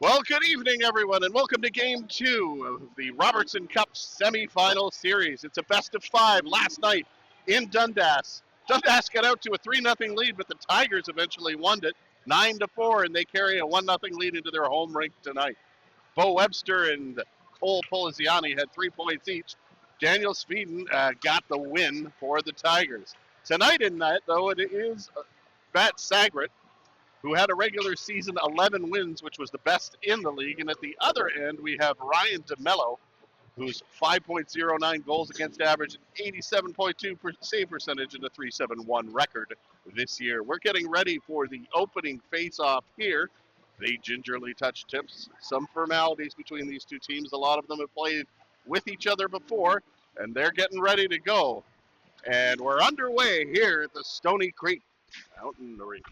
Well, good evening, everyone, and welcome to Game 2 of the Robertson Cup semifinal series. It's a best-of-5 last night in Dundas. Dundas got out to a 3-0 lead, but the Tigers eventually won it 9-4, and they carry a 1-0 lead into their home rink tonight. Bo Webster and Cole Poliziani had 3 points each. Daniel Sweden got the win for the Tigers. Tonight in that, though, it is Matt Sagret, who had a regular season 11 wins, which was the best in the league. And at the other end, we have Ryan DeMello, who's 5.09 goals against average, 87.2 save percentage, and a 3.71 record this year. We're getting ready for the opening face-off here. They gingerly touch tips. Some formalities between these two teams. A lot of them have played with each other before, and they're getting ready to go. And we're underway here at the Stoney Creek Mountain Arena.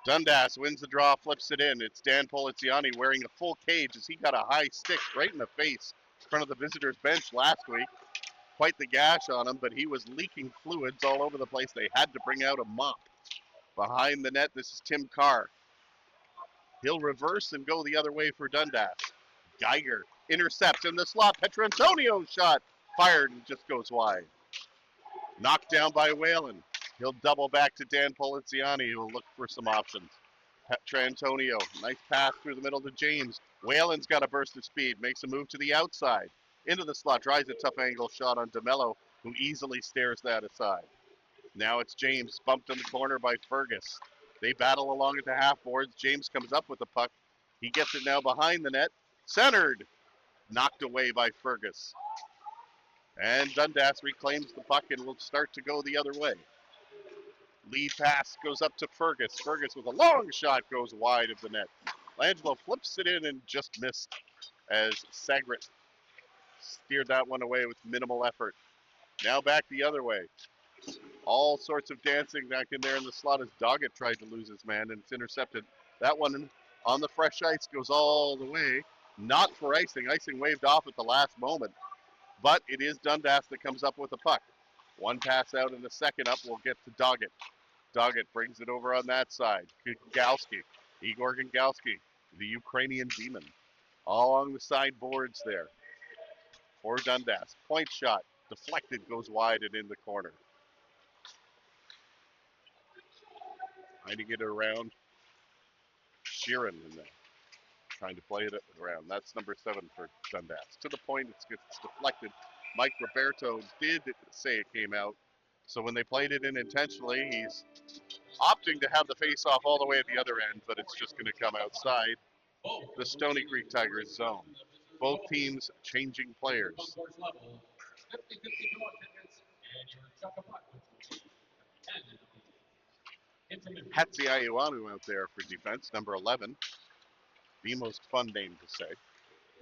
Dundas wins the draw, flips it in. It's Dan Poliziani wearing a full cage as he got a high stick right in the face in front of the visitors' bench last week. Quite the gash on him, but he was leaking fluids all over the place. They had to bring out a mop. Behind the net, this is Tim Carr. He'll reverse and go the other way for Dundas. Geiger intercepts in the slot. Petrantonio's shot fired and just goes wide. Knocked down by Whalen. He'll double back to Dan Poliziani, who will look for some options. Petrantonio, nice pass through the middle to James. Whalen's got a burst of speed, makes a move to the outside. Into the slot, tries a tough angle shot on DeMello, who easily stares that aside. Now it's James, bumped in the corner by Fergus. They battle along at the half boards. James comes up with the puck. He gets it now behind the net. Centered. Knocked away by Fergus. And Dundas reclaims the puck and will start to go the other way. Lead pass goes up to Fergus. Fergus with a long shot goes wide of the net. Langelo flips it in and just missed as Sagret steered that one away with minimal effort. Now back the other way. All sorts of dancing back in there in the slot as Doggett tried to lose his man, and it's intercepted. That one on the fresh ice goes all the way. Not for icing. Icing waved off at the last moment. But it is Dundas that comes up with the puck. One pass out and the second up will get to Doggett. Doggett brings it over on that side. Galski, Igor Galski, the Ukrainian demon. All along the side boards there for Dundas. Point shot, deflected, goes wide and in the corner. Trying to get it around. Sheeran in there. Trying to play it around. That's number 7 for Dundas. To the point, it's deflected. Mike Roberto did say it came out. So when they played it in intentionally, he's opting to have the face-off all the way at the other end, but it's just going to come outside the Stoney Creek Tigers zone. Both teams changing players. Hatzi Ayuanu out there for defense, number 11. The most fun name to say.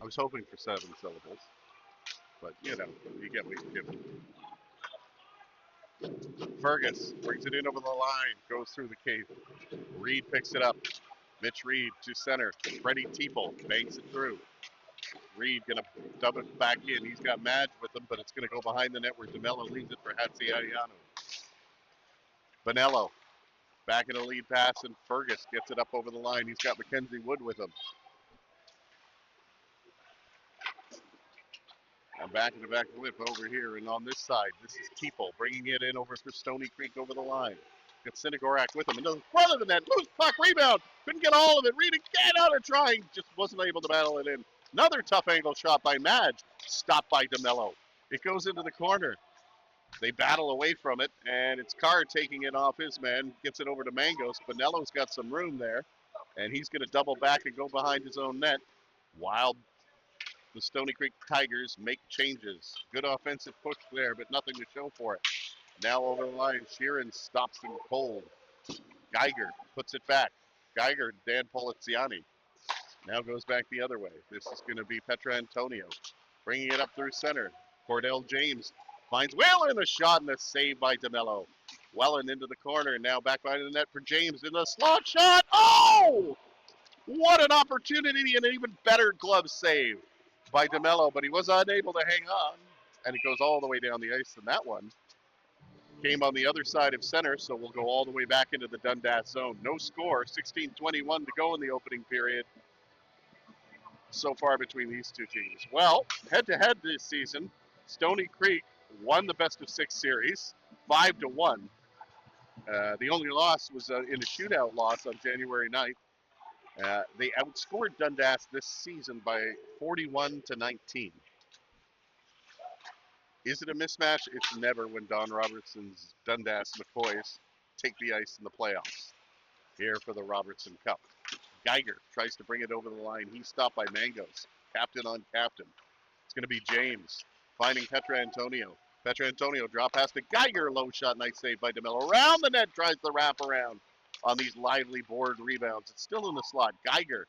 I was hoping for 7 syllables, but you know, you get what you give. Fergus brings it in over the line, goes through the cave. Reed picks it up. Mitch Reed to center. Freddie Teeple banks it through. Reed going to dub it back in. He's got Madge with him, but it's going to go behind the net where DeMello leads it for Hatzi Ayuanu. Bonello back in a lead pass, and Fergus gets it up over the line. He's got Mackenzie Wood with him. And back in the back whip over here, and on this side, this is Teeple bringing it in over for Stoney Creek over the line. Got Sinigorak with him. And the front of the net, loose puck, rebound. Couldn't get all of it. Reed again out of trying. Just wasn't able to battle it in. Another tough angle shot by Madge. Stopped by DeMello. It goes into the corner. They battle away from it, and it's Carr taking it off his man. Gets it over to Mangos. Bonello's got some room there, and he's going to double back and go behind his own net. While the Stoney Creek Tigers make changes. Good offensive push there, but nothing to show for it. Now over the line, Sheeran stops him cold. Geiger puts it back. Geiger, Dan Poliziani. Now goes back the other way. This is going to be Petrantonio. Bringing it up through center. Cordell James finds Whalen, a shot and a save by DeMello. Whalen into the corner. Now back behind the net for James in the slot shot. Oh! What an opportunity and an even better glove save by DeMello, but he was unable to hang on, and it goes all the way down the ice in that one. came on the other side of center, so we'll go all the way back into the Dundas zone. No score, 16:21 to go in the opening period so far between these two teams. Well, head-to-head this season, Stoney Creek won the best-of-6 series, 5-1. The only loss was in a shootout loss on January 9th. They outscored Dundas this season by 41-19. Is it a mismatch? It's never when Don Robertson's Dundas McCoys take the ice in the playoffs. Here for the Robertson Cup. Geiger tries to bring it over the line. He's stopped by Mangos. Captain on captain. It's going to be James finding Petrantonio. Petrantonio drop pass to Geiger. Low shot, nice save by DeMello. Around the net, tries the wraparound on these lively board rebounds. It's still in the slot. Geiger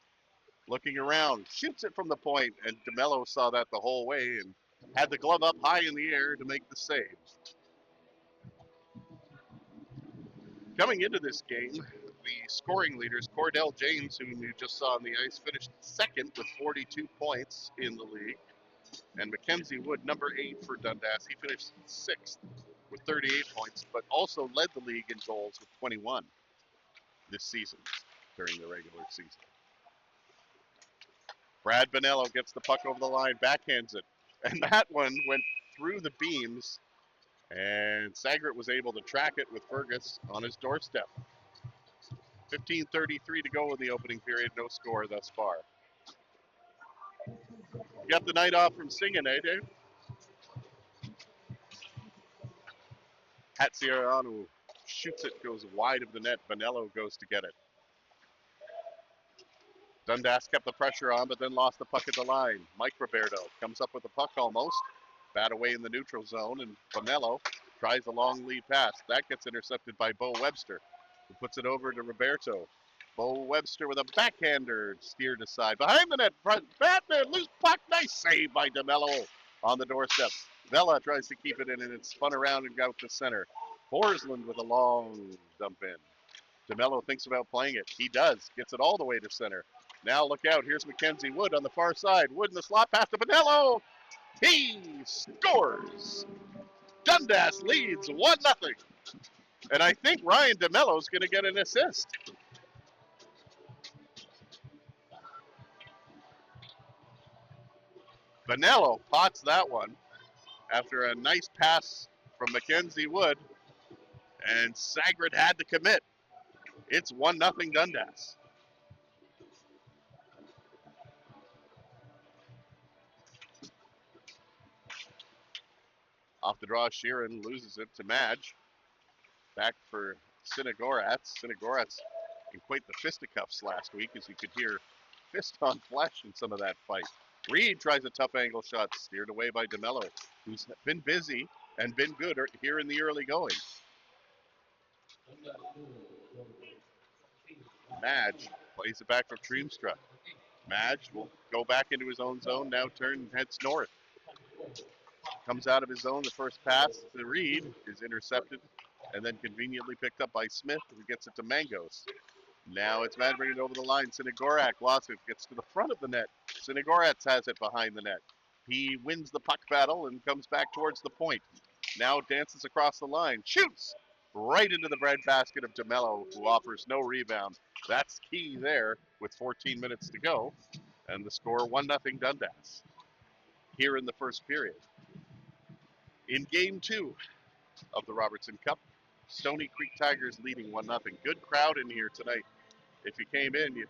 looking around, shoots it from the point, and DeMello saw that the whole way and had the glove up high in the air to make the save. Coming into this game, the scoring leaders, Cordell James, whom you just saw on the ice, finished second with 42 points in the league. And Mackenzie Wood, number 8 for Dundas, he finished 6th with 38 points, but also led the league in goals with 21 this season during the regular season. Brad Bonello gets the puck over the line, backhands it, and that one went through the beams, and Sagret was able to track it with Fergus on his doorstep. 15:33 to go in the opening period, no score thus far. You got the night off from singing, eh, Dave? Hatziaranu shoots it, goes wide of the net. Bonello goes to get it. Dundas kept the pressure on, but then lost the puck at the line. Mike Roberto comes up with the puck almost. Bat away in the neutral zone, and Bonello tries a long lead pass. That gets intercepted by Bo Webster, who puts it over to Roberto. Bo Webster with a backhander, steered aside. Behind the net, Batman, loose puck, nice save by DeMello on the doorstep. Vela tries to keep it in, and it's spun around and out to center. Forsland with a long dump in. DeMello thinks about playing it. He does, gets it all the way to center. Now look out, here's Mackenzie Wood on the far side. Wood in the slot pass to Bonello. He scores. Dundas leads 1-0. And I think Ryan DeMello's going to get an assist. Bonello pots that one after a nice pass from Mackenzie Wood. And Sagret had to commit. It's 1-0 Dundas. Off the draw, Sheeran loses it to Madge. Back for Sinagoratz. Sinagoratz in quite the fisticuffs last week, as you could hear fist on flesh in some of that fight. Reed tries a tough angle shot, steered away by DeMello, who's been busy and been good here in the early going. Madge plays it back for Treemstra. Madge will go back into his own zone, now turn and heads north. Comes out of his zone, the first pass to Reed is intercepted and then conveniently picked up by Smith, who gets it to Mangos. Now it's Mad bringing it over the line. Sinagorak lost it, gets to the front of the net. Sinagoratz has it behind the net. He wins the puck battle and comes back towards the point. Now dances across the line, shoots right into the breadbasket of DeMello, who offers no rebound. That's key there with 14 minutes to go. And the score 1-0 Dundas here in the first period. In game 2 of the Robertson Cup, Stoney Creek Tigers leading 1-0. Good crowd in here tonight. If you came in, you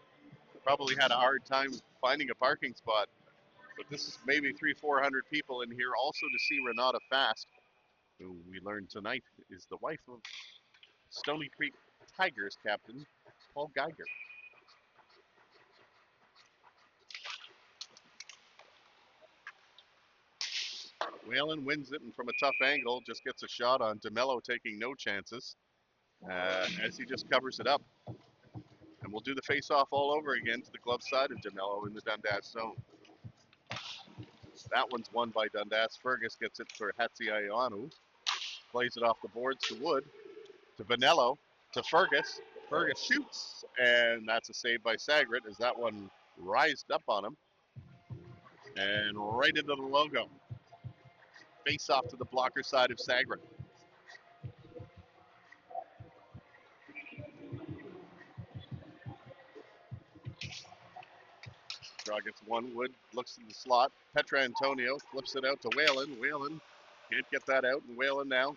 probably had a hard time finding a parking spot. But this is maybe 300-400 people in here also to see Renata Fast, who we learned tonight is the wife of Stoney Creek Tigers captain Paul Geiger. Whalen wins it, and from a tough angle, just gets a shot on DeMello, taking no chances as he just covers it up. And we'll do the face-off all over again to the glove side of DeMello in the Dundas zone. That one's won by Dundas. Fergus gets it for Hatziaianu. Plays it off the boards to Wood, to Bonello, to Fergus. Fergus shoots, and that's a save by Sagret as that one rised up on him. And right into the logo. Face off to the blocker side of Sagret. Draw gets one. Wood looks in the slot. Petrantonio flips it out to Whalen. Whalen can't get that out, and Whalen now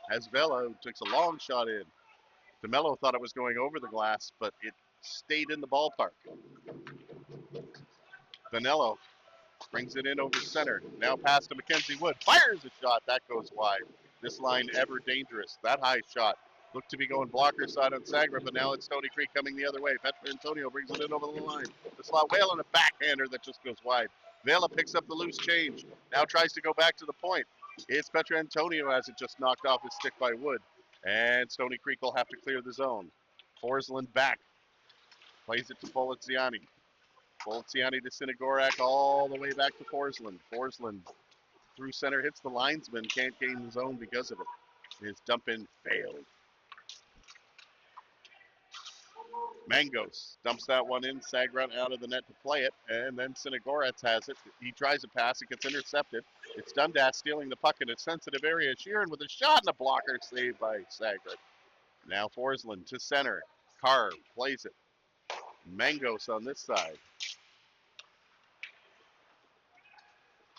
has Vela, who takes a long shot in. DeMello thought it was going over the glass, but it stayed in the ballpark. Danello brings it in over center. Now pass to Mackenzie Wood. Fires a shot. That goes wide. This line ever dangerous. That high shot looked to be going blocker side on Sagra, but now it's Stoney Creek coming the other way. Petrantonio brings it in over the line. The slot Whalen, a backhander that just goes wide. Vela picks up the loose change. Now tries to go back to the point. It's Petrantonio as it just knocked off his stick by Wood. And Stoney Creek will have to clear the zone. Forsland back. Plays it to Poliziani. Poliziani to Sinagorak all the way back to Forsland. Forsland through center, hits the linesman, can't gain the zone because of it. His dump in failed. Mangos dumps that one in, Sagrat out of the net to play it, and then Sinagoratz has it. He tries a pass, it gets intercepted. It's Dundas stealing the puck in a sensitive area. Sheeran with a shot and a blocker saved by Sagrat. Now Forsland to center. Carr plays it. Mangos on this side.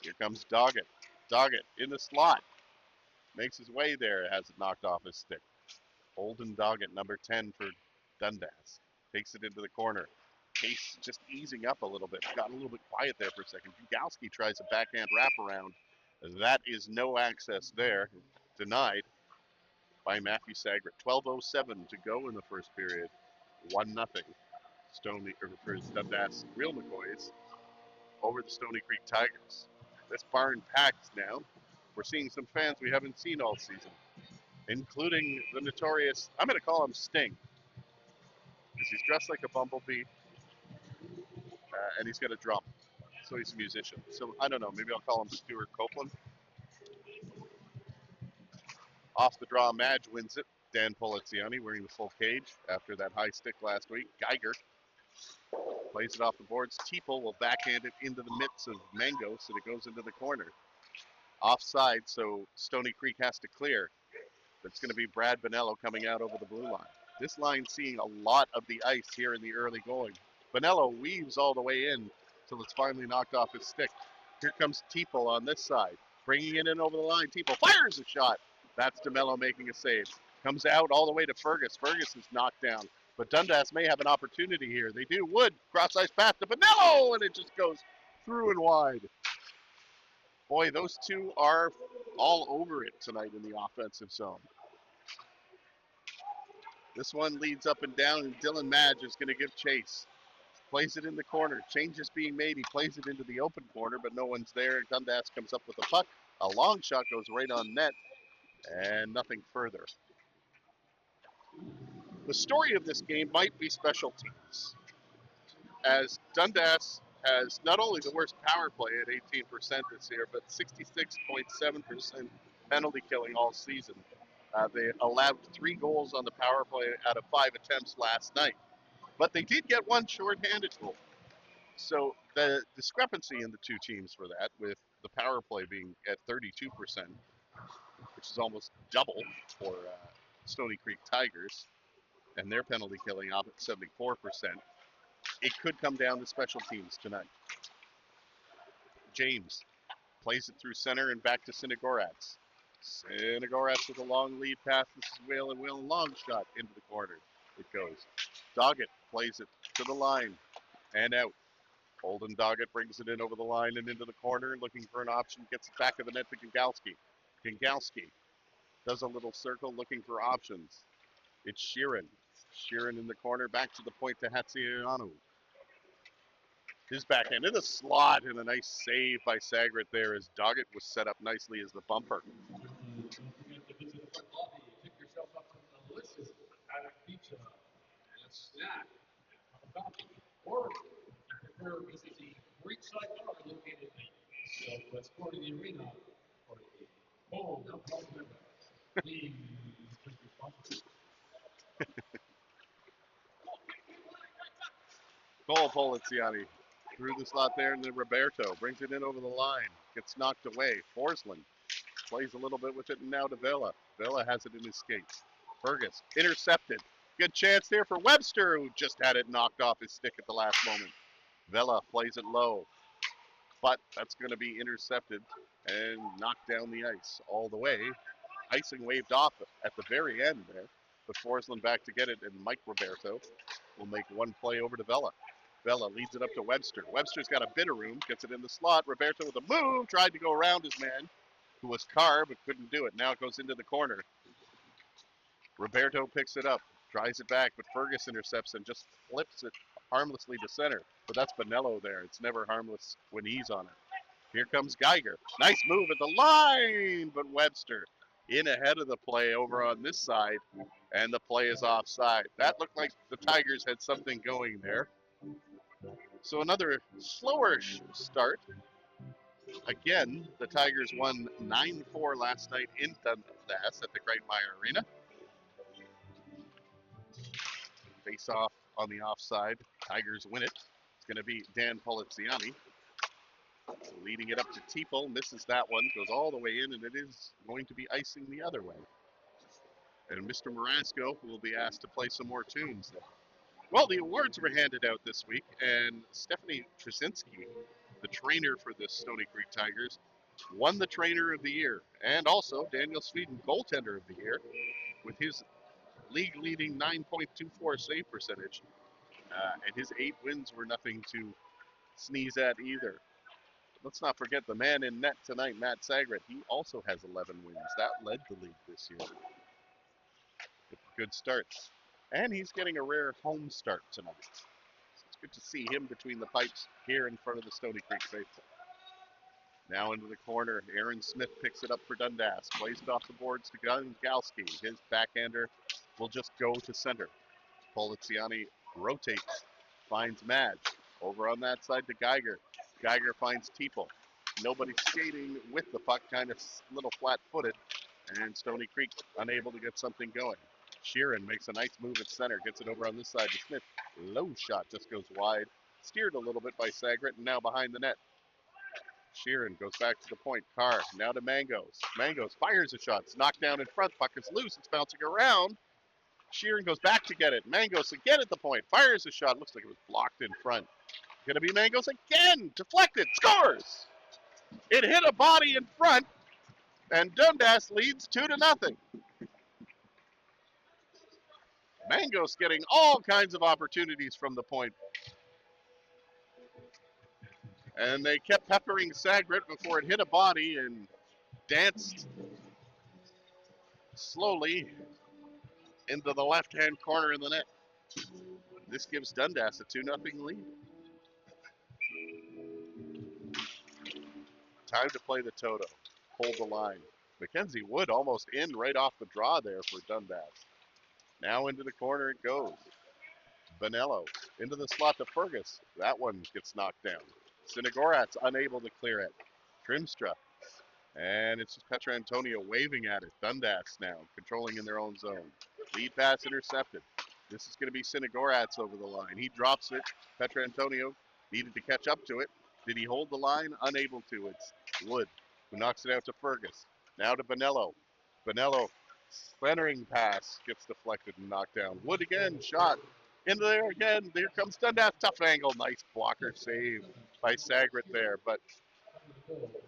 Here comes Doggett. Doggett in the slot. Makes his way there, has it knocked off his stick. Holden Doggett, number 10 for Dundas. Takes it into the corner. Case just easing up a little bit. Got a little bit quiet there for a second. Bugalski tries a backhand wraparound. That is no access there. Denied by Matthew Sagrat. 12:07 to go in the first period. 1-0. Stoney, or for Dundas Real McCoys over the Stoney Creek Tigers. This barn packed now. We're seeing some fans we haven't seen all season, including the notorious, I'm going to call him Sting, because he's dressed like a bumblebee, and he's got a drum, so he's a musician. So I don't know, maybe I'll call him Stuart Copeland. Off the draw, Madge wins it. Dan Poliziani wearing the full cage after that high stick last week. Geiger plays it off the boards. Teeple will backhand it into the mitts of Mangos, and it goes into the corner. Offside, so Stoney Creek has to clear. It's going to be Brad Bonello coming out over the blue line. This line seeing a lot of the ice here in the early going. Bonello weaves all the way in till it's finally knocked off his stick. Here comes Teeple on this side, bringing it in over the line. Teeple fires a shot. That's DeMello making a save. Comes out all the way to Fergus. Fergus is knocked down, but Dundas may have an opportunity here. They do. Wood, cross-ice pass to Bonello, and it just goes through and wide. Boy, those two are all over it tonight in the offensive zone. This one leads up and down, and Dylan Madge is going to give chase. Plays it in the corner. Changes being made. He plays it into the open corner, but no one's there. Dundas comes up with the puck. A long shot goes right on net, and nothing further. The story of this game might be special teams, as Dundas has not only the worst power play at 18% this year, but 66.7% penalty killing all season. They allowed 3 goals on the power play out of 5 attempts last night. But they did get 1 shorthanded goal. So the discrepancy in the two teams for that, with the power play being at 32%, which is almost double for Stoney Creek Tigers, and their penalty killing off at 74%, it could come down to special teams tonight. James plays it through center and back to Sinagoratz. Sinagoratz with a long lead pass. This is Whalen, long shot into the corner. It goes. Doggett plays it to the line and out. Holden Doggett brings it in over the line and into the corner, looking for an option, gets it back of the net to Kingalski. Kingalski does a little circle looking for options. It's Sheeran. Sheeran in the corner, back to the point to Hatziano. His backhand in the slot, and a nice save by Sagrat there as Doggett was set up nicely as the bumper. Or visit the great side bar located in the southwest part of the arena for the home alcohol member. Please drink responsibly. Cole Poliziani through the slot there, and then Roberto brings it in over the line. Gets knocked away. Forsland plays a little bit with it, and now to Vela. Vela has it in his skates. Fergus intercepted. Good chance there for Webster, who just had it knocked off his stick at the last moment. Vela plays it low, but that's going to be intercepted and knocked down the ice all the way. Icing waved off at the very end there. But Forsland back to get it, and Mike Roberto will make one play over to Vela. Vela leads it up to Webster. Webster's got a bit of room, gets it in the slot. Roberto with a move, tried to go around his man, who was Carr, but couldn't do it. Now it goes into the corner. Roberto picks it up, drives it back, but Fergus intercepts and just flips it harmlessly to center. But that's Bonello there. It's never harmless when he's on it. Here comes Geiger. Nice move at the line, but Webster in ahead of the play over on this side, and the play is offside. That looked like the Tigers had something going there. So another slower start. Again, the Tigers won 9-4 last night in Dundas at the Great Meyer Arena. Face off on the offside. Tigers win it. It's going to be Dan Poliziani. Leading it up to Teeple, misses that one, goes all the way in, and it is going to be icing the other way. And Mr. Marasco will be asked to play some more tunes. Well, the awards were handed out this week, and Stephanie Trzynski, the trainer for the Stoney Creek Tigers, won the Trainer of the Year, and also Daniel Sweden, Goaltender of the Year, with his league-leading 9.24 save percentage, and his 8 wins were nothing to sneeze at either. Let's not forget the man in net tonight, Matt Sagret. He also has 11 wins. That led the league this year. Good starts. And he's getting a rare home start tonight. So it's good to see him between the pipes here in front of the Stoney Creek faithful. Now into the corner. Aaron Smith picks it up for Dundas. Plays it off the boards to Gungalski. His backhander will just go to center. Poliziani rotates. Finds Madge. Over on that side to Geiger. Geiger finds Teeple. Nobody skating with the puck, kind of little flat-footed, and Stoney Creek unable to get something going. Sheeran makes a nice move at center, gets it over on this side to Smith. Low shot just goes wide. Steered a little bit by Sagret, and now behind the net. Sheeran goes back to the point. Carr, now to Mangos. Mangos fires a shot. It's knocked down in front. Puck is loose. It's bouncing around. Sheeran goes back to get it. Mangos again at the point. Fires a shot. Looks like it was blocked in front. Gonna be Mangos again. Deflected. Scores! It hit a body in front, and Dundas leads 2-0. Mangos getting all kinds of opportunities from the point. And they kept peppering Sagret before it hit a body and danced slowly into the left-hand corner of the net. This gives Dundas a 2-0 lead. Time to play the Toto. Hold the line. Mackenzie Wood almost in right off the draw there for Dundas. Now into the corner it goes. Bonello into the slot to Fergus. That one gets knocked down. Sinagorat's unable to clear it. Trimstra. And it's just Petrantonio waving at it. Dundas now controlling in their own zone. Lead pass intercepted. This is going to be Sinagorat's over the line. He drops it. Petrantonio needed to catch up to it. Did he hold the line? Unable to. It's Wood who knocks it out to Fergus. Now to Bonello. Bonello, centering pass, gets deflected and knocked down. Wood again, shot. Into there again. There comes Dundas. Tough angle. Nice blocker save by Sagret there. But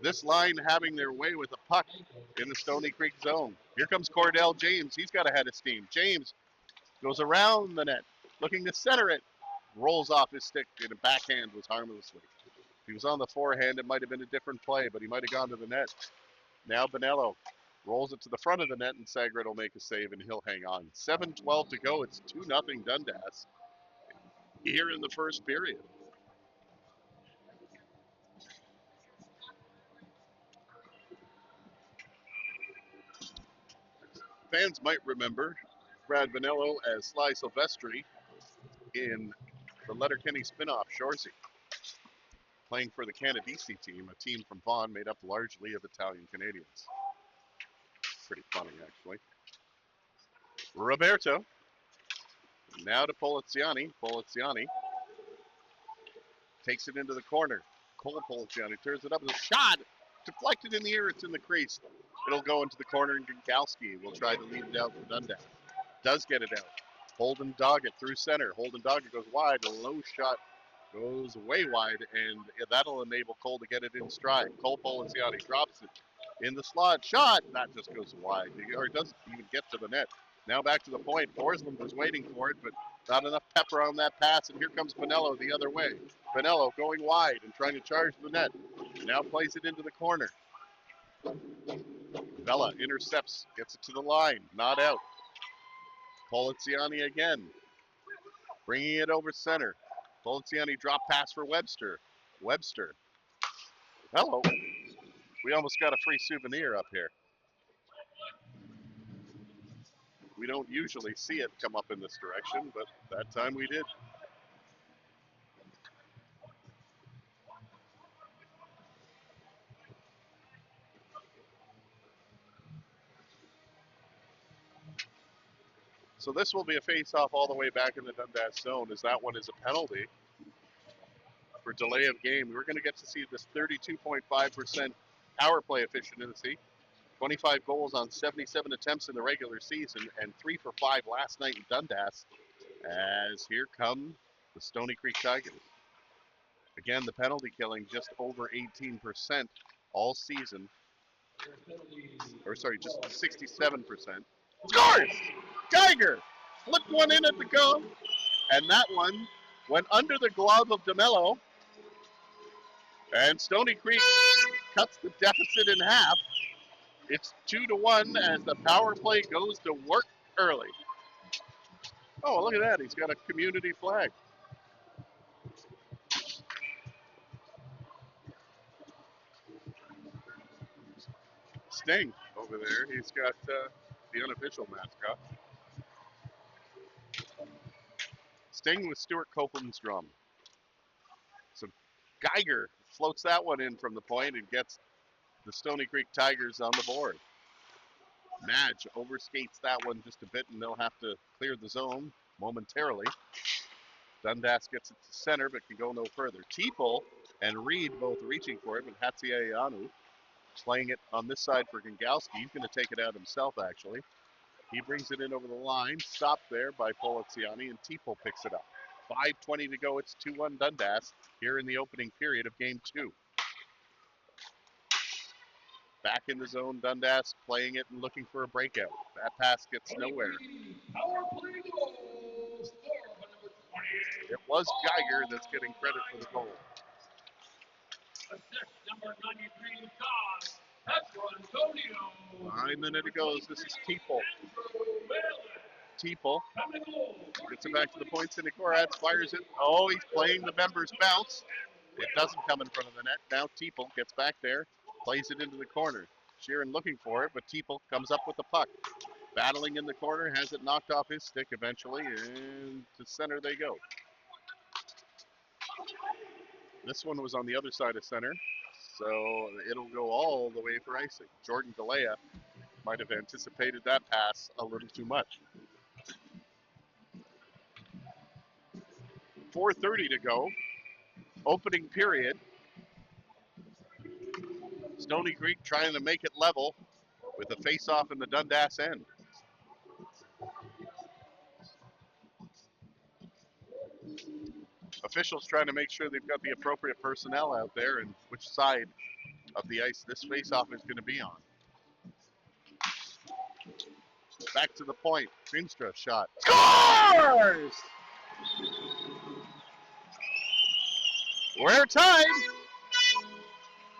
this line having their way with a puck in the Stoney Creek zone. Here comes Cordell James. He's got a head of steam. James goes around the net, looking to center it. Rolls off his stick, and a backhand was harmlessly. If he was on the forehand, it might have been a different play, but he might have gone to the net. Now Bonello rolls it to the front of the net, and Sagret will make a save, and he'll hang on. 7:12 to go. It's 2-0 Dundas here in the first period. Fans might remember Brad Bonello as Sly Silvestri in the Letterkenny spin-off Shoresy, playing for the Canadice team, a team from Vaughan made up largely of Italian Canadians. Pretty funny, actually. Roberto. Now to Poliziani. Poliziani takes it into the corner. Cole Poliziani turns it up with a shot. Deflected in the air. It's in the crease. It'll go into the corner, and Gungalski will try to lead it out for Dundas. Does get it out. Holden Doggett through center. Holden Doggett goes wide. A low shot Goes way wide, and that'll enable Cole to get it in stride. Cole Poliziani drops it in the slot. Shot! That just goes wide, or it doesn't even get to the net. Now back to the point. Forsland was waiting for it, but not enough pepper on that pass, and here comes Pinello the other way. Pinello going wide and trying to charge the net. Now plays it into the corner. Vela intercepts, gets it to the line, not out. Poliziani again, bringing it over center. Poliziani drop pass for Webster. Webster. Hello. We almost got a free souvenir up here. We don't usually see it come up in this direction, but that time we did. So this will be a face-off all the way back in the Dundas zone, as that one is a penalty for delay of game. We're going to get to see this 32.5% power play efficiency, 25 goals on 77 attempts in the regular season, and 3 for 5 last night in Dundas, as here come the Stoney Creek Tigers. Again, the penalty killing just over 18% all season, or sorry, just 67%. Scores! Geiger flipped one in at the go, and that one went under the glove of DeMello, and Stoney Creek cuts the deficit in half. It's 2-1 as the power play goes to work early. Oh, look at that. He's got a community flag. Sting over there. He's got the unofficial mascot. Sting with Stuart Copeland's drum. So Geiger floats that one in from the point and gets the Stoney Creek Tigers on the board. Madge overskates that one just a bit, and they'll have to clear the zone momentarily. Dundas gets it to center, but can go no further. Teeple and Reed both reaching for it, but Hatziayanu playing it on this side for Gengowski. He's going to take it out himself, actually. He brings it in over the line, stopped there by Poliziani, and Teeple picks it up. 5:20 to go. It's 2-1 Dundas here in the opening period of Game 2. Back in the zone, Dundas playing it and looking for a breakout. That pass gets nowhere. It was Geiger that's getting credit for the goal. Number 93, that's Antonio. 9 minutes to go. This is Teeple. Teeple gets it back to the point. Cindy Koratz fires it. Oh, he's playing the members bounce. It doesn't come in front of the net. Now Teeple gets back there, plays it into the corner. Sheeran looking for it, but Teeple comes up with the puck. Battling in the corner, has it knocked off his stick eventually, and to center they go. This one was on the other side of center, so it'll go all the way for icing. Jordan Galea might have anticipated that pass a little too much. 4:30 to go. Opening period. Stoney Creek trying to make it level with a face-off in the Dundas end. Officials trying to make sure they've got the appropriate personnel out there and which side of the ice this face-off is going to be on. Back to the point. Greenstra shot. Scores! We're tied.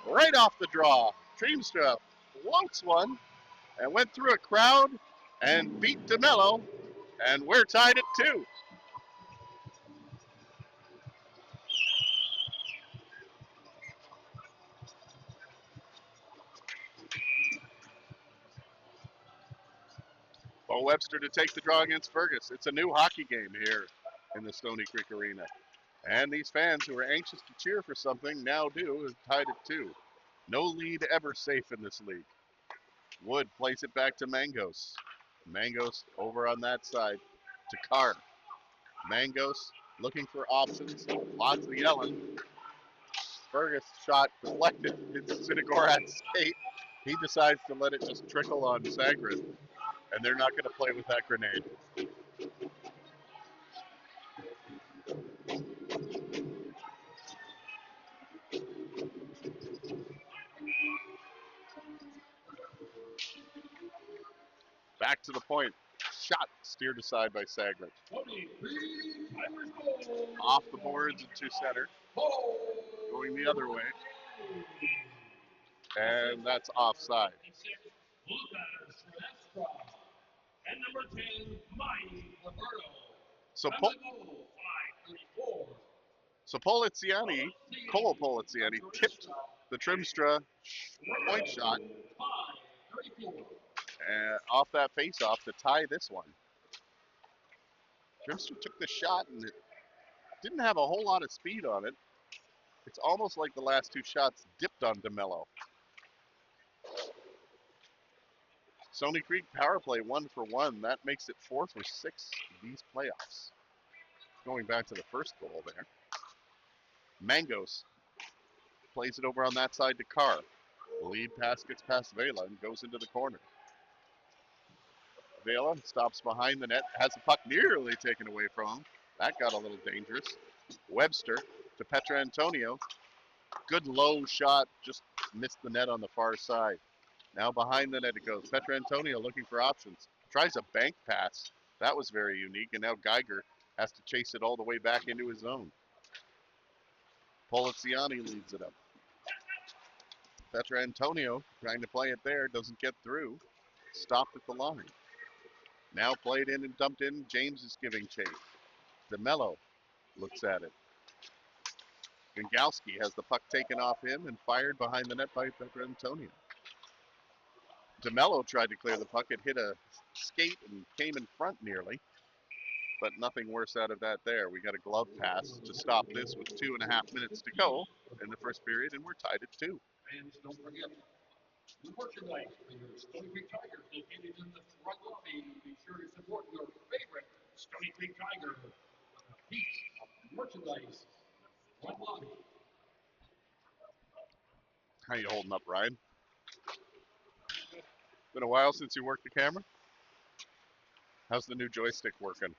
Right off the draw. Dreamstra floats one and went through a crowd and beat DeMello, and we're tied at 2. Bo Webster to take the draw against Fergus. It's a new hockey game here in the Stoney Creek Arena. And these fans who are anxious to cheer for something now do, is tied at 2. No lead ever safe in this league. Wood plays it back to Mangos. Mangos over on that side to Carr. Mangos looking for options. Lots of yelling. Fergus shot deflected into Sinagorat's skate. He decides to let it just trickle on Sagrin. And they're not going to play with that grenade. Back to the point. Shot steered aside by Sagret. Off the boards into center. Going the other way. And that's offside. And number 10, Mike Roberto. So, So Cole Poliziani tipped the Trimstra point shot off that face-off to tie this one. Trimstra took the shot and it didn't have a whole lot of speed on it. It's almost like the last two shots dipped on DeMello. Stoney Creek power play 1 for 1. That makes it 4 for 6 these playoffs. Going back to the first goal there. Mangos plays it over on that side to Carr. The lead pass gets past Vela and goes into the corner. Vela stops behind the net, has the puck nearly taken away from him. That got a little dangerous. Webster to Petrantonio. Good low shot, just missed the net on the far side. Now behind the net it goes. Petrantonio looking for options. Tries a bank pass. That was very unique, and now Geiger has to chase it all the way back into his zone. Poliziani leads it up. Petrantonio trying to play it there, doesn't get through. Stopped at the line. Now played in and dumped in. James is giving chase. DeMello looks at it. Gingowski has the puck taken off him and fired behind the net by Petrantonio. DeMello tried to clear the puck. It hit a skate and came in front nearly. But nothing worse out of that there. We got a glove pass to stop this with 2.5 minutes to go in the first period, and we're tied at 2. Fans, don't forget, the merchandise for your Stoney Creek Tigers located in the front lobby. Be sure to support your favorite Stoney Creek Tiger with a piece of merchandise in the front lobby. How you holding up, Ryan? Been a while since you worked the camera? How's the new joystick working?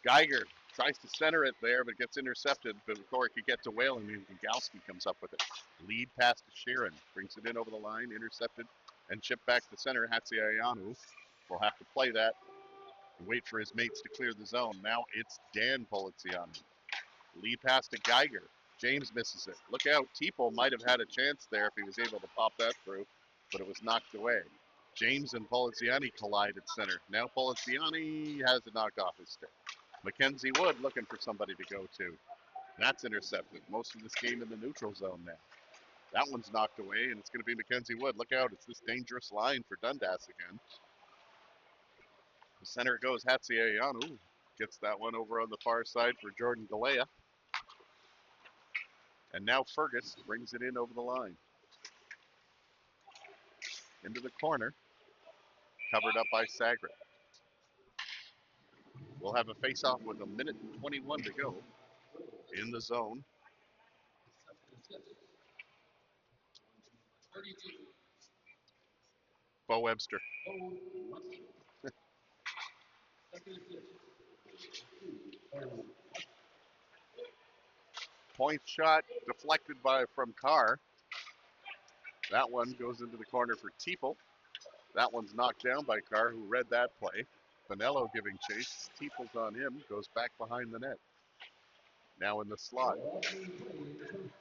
Geiger tries to center it there, but gets intercepted. But before it could get to Whalen, Gingowski comes up with it. Lead pass to Sheeran. Brings it in over the line, intercepted, and chipped back to center. Hatsiayanu will have to play that and wait for his mates to clear the zone. Now it's Dan Poliziani. Lead pass to Geiger. James misses it. Look out. Tipo might have had a chance there if he was able to pop that through, but it was knocked away. James and Poliziani collide at center. Now Poliziani has it knocked off his stick. Mackenzie Wood looking for somebody to go to. That's intercepted. Most of this game in the neutral zone now. That one's knocked away, and it's going to be Mackenzie Wood. Look out. It's this dangerous line for Dundas again. The center goes Hatsiayanu. Gets that one over on the far side for Jordan Galea. And now Fergus brings it in over the line. Into the corner. Covered up by Sagret. We'll have a face-off with 1:21 to go in the zone. 32. Bo Webster. Point shot deflected from Carr. That one goes into the corner for Teeple. That one's knocked down by Carr, who read that play. Bonello giving chase. Teeple's on him. Goes back behind the net. Now in the slot.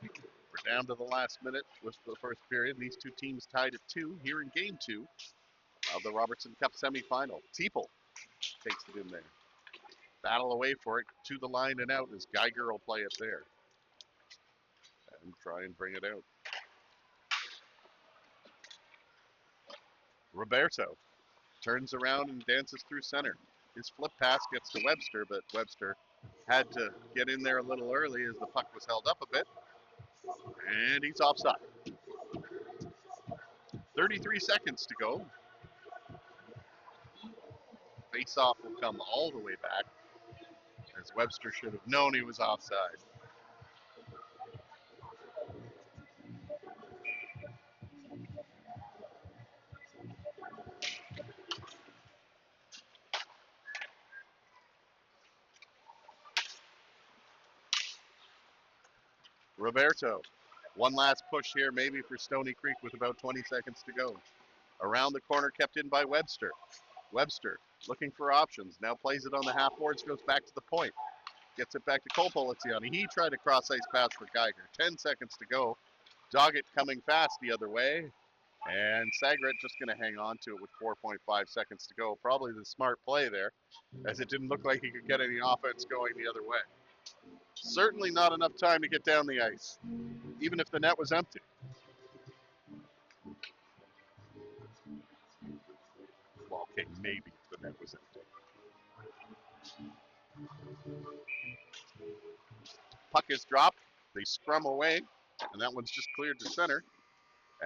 We're down to the last minute with the first period. These two teams tied at 2 here in Game 2 of the Robertson Cup semifinal. Teeple takes it in there. Battle away for it to the line and out as Geiger will play it there. And try and bring it out. Roberto turns around and dances through center. His flip pass gets to Webster, but Webster had to get in there a little early as the puck was held up a bit. And he's offside. 33 seconds to go. Face-off will come all the way back, as Webster should have known he was offside. Roberto, one last push here maybe for Stoney Creek with about 20 seconds to go. Around the corner, kept in by Webster. Webster looking for options. Now plays it on the half boards, goes back to the point. Gets it back to Kopoliziani. He tried a cross-ice pass for Geiger. 10 seconds to go. Doggett coming fast the other way. And Sagret just going to hang on to it with 4.5 seconds to go. Probably the smart play there, as it didn't look like he could get any offense going the other way. Certainly not enough time to get down the ice, even if the net was empty. Well, okay, maybe if the net was empty. Puck is dropped. They scrum away, and that one's just cleared to center.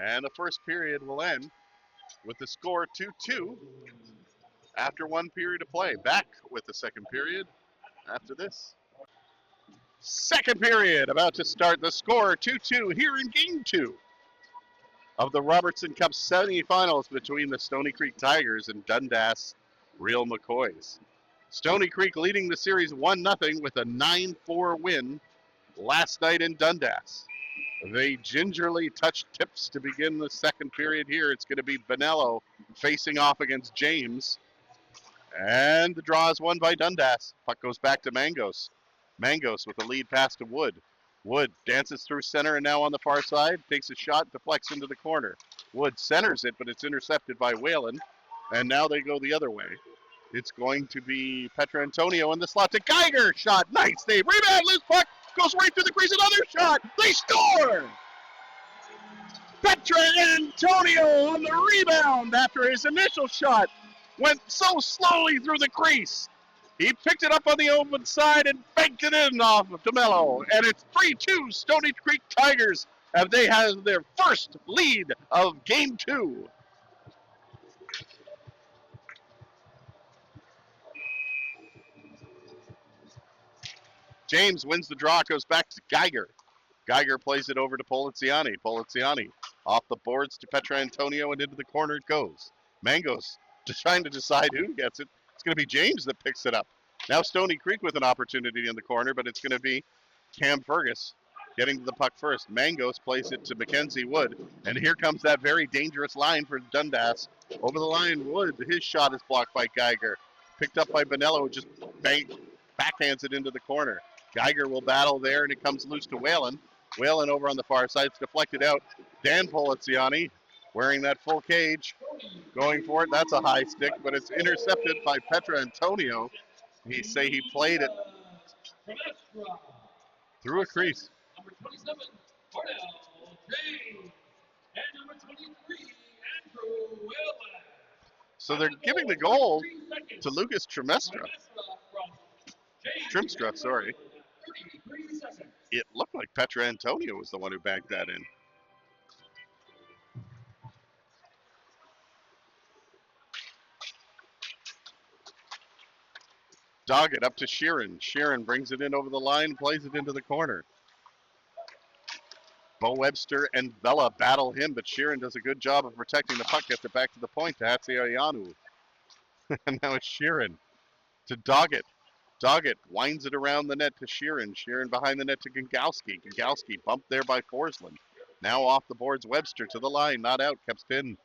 And the first period will end with the score 2-2 after one period of play. Back with the second period after this. Second period about to start. The score 2-2 here in Game 2 of the Robertson Cup semifinals between the Stoney Creek Tigers and Dundas Real McCoys. Stoney Creek leading the series 1-0 with a 9-4 win last night in Dundas. They gingerly touched tips to begin the second period here. It's going to be Bonello facing off against James. And the draw is won by Dundas. Puck goes back to Mangos. Mangos with the lead pass to Wood. Wood dances through center and now on the far side. Takes a shot, deflects into the corner. Wood centers it, but it's intercepted by Whalen. And now they go the other way. It's going to be Petrantonio in the slot to Geiger. Shot, nice save. Rebound, loose puck. Goes right through the crease, another shot. They score! Petrantonio on the rebound after his initial shot went so slowly through the crease. He picked it up on the open side and banked it in off of DeMello. And it's 3-2 Stoney Creek Tigers, and they have their first lead of Game 2. James wins the draw, goes back to Geiger. Geiger plays it over to Poliziani. Poliziani off the boards to Petrantonio and into the corner it goes. Mangos just trying to decide who gets it. It's going to be James that picks it up. Now Stoney Creek with an opportunity in the corner, but it's going to be Cam Fergus getting to the puck first. Mangos plays it to Mackenzie Wood, and here comes that very dangerous line for Dundas. Over the line, Wood, his shot is blocked by Geiger. Picked up by Bonello, just backhands it into the corner. Geiger will battle there, and it comes loose to Whalen. Whalen over on the far side. It's deflected out. Dan Poliziani wearing that full cage. Going for it. That's a high stick, but it's intercepted by Petrantonio. He played it through a crease. Number 27, Cornell James. And number 23, Andrew Whalen. So they're giving the goal to Lucas Trimstra, sorry. It looked like Petrantonio was the one who bagged that in. Doggett up to Sheeran. Sheeran brings it in over the line, plays it into the corner. Bo Webster and Bella battle him, but Sheeran does a good job of protecting the puck, gets it back to the point to Hatziayanu. And now it's Sheeran to Doggett. Doggett winds it around the net to Sheeran. Sheeran behind the net to Gingowski. Gingowski bumped there by Forsland. Now off the boards, Webster to the line, not out, kept in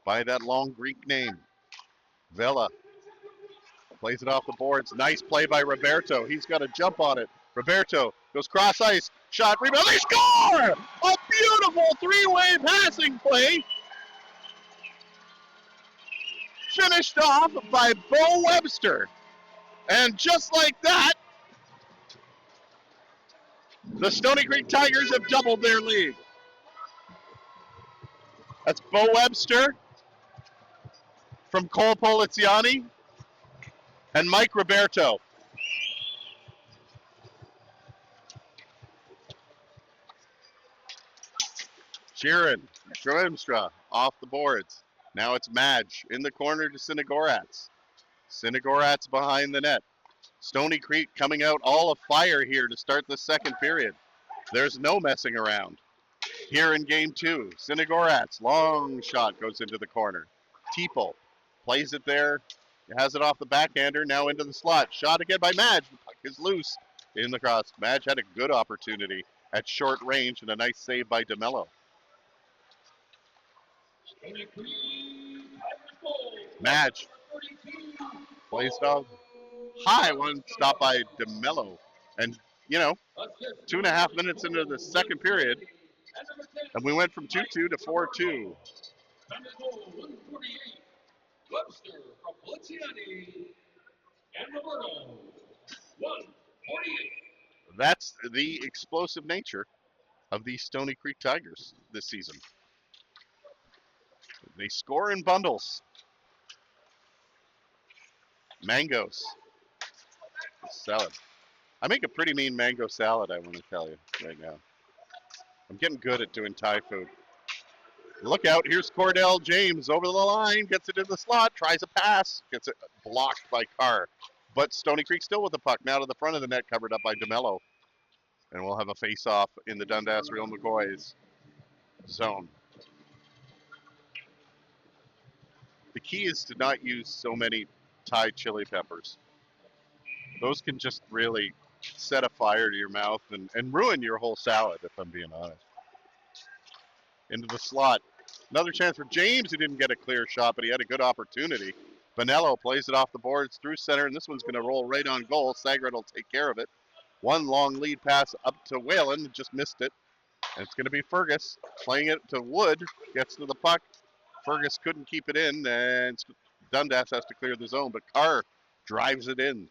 by that long Greek name. Vela plays it off the boards. Nice play by Roberto. He's got a jump on it. Roberto goes cross ice. Shot, rebound. They score! A beautiful three-way passing play. Finished off by Bo Webster. And just like that, the Stoney Creek Tigers have doubled their lead. That's Bo Webster from Cole Poliziani and Mike Roberto. Sheeran, Trimstra off the boards. Now it's Madge in the corner to Sinagoratz. Sinagoratz behind the net. Stoney Creek coming out all afire here to start the second period. There's no messing around. Here in game two, Sinagoratz, long shot goes into the corner. Teeple plays it there, has it off the backhander, now into the slot. Shot again by Madge, the puck is loose in the cross. Madge had a good opportunity at short range and a nice save by DeMello. Stoney Creek Madge plays it off high. One stop by DeMello. And, you know, 2.5 minutes into the second period, and we went from 2-2 to 4-2. Webster from Poliziani and Roberto, 148. That's the explosive nature of the Stoney Creek Tigers this season. They score in bundles. Mangoes. Salad. I make a pretty mean mango salad, I want to tell you right now. I'm getting good at doing Thai food. Look out, here's Cordell James over the line, gets it in the slot, tries a pass, gets it blocked by Carr. But Stoney Creek still with the puck, now to the front of the net, covered up by DeMello. And we'll have a face-off in the Dundas Real McCoys zone. The key is to not use so many Thai chili peppers. Those can just really set a fire to your mouth and ruin your whole salad, if I'm being honest. Into the slot. Another chance for James, who didn't get a clear shot, but he had a good opportunity. Bonello plays it off the boards through center, and this one's going to roll right on goal. Sagred will take care of it. One long lead pass up to Whalen, just missed it. And it's going to be Fergus playing it to Wood, gets to the puck. Fergus couldn't keep it in, and Dundas has to clear the zone, but Carr drives it in.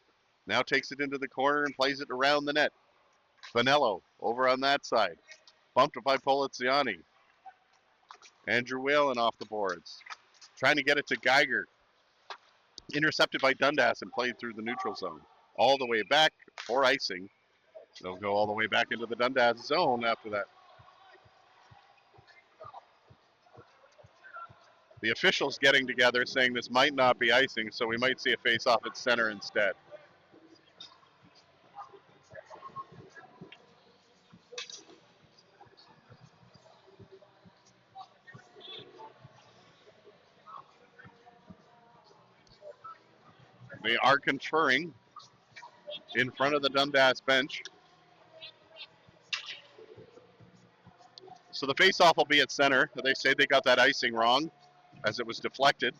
Now takes it into the corner and plays it around the net. Bonello over on that side. Bumped by Poliziani. Andrew Whalen off the boards. Trying to get it to Geiger. Intercepted by Dundas and played through the neutral zone. All the way back for icing. They'll go all the way back into the Dundas zone after that. The officials getting together saying this might not be icing, so we might see a face-off at center instead. They are conferring in front of the Dundas bench. So the face-off will be at center. They say they got that icing wrong as it was deflected.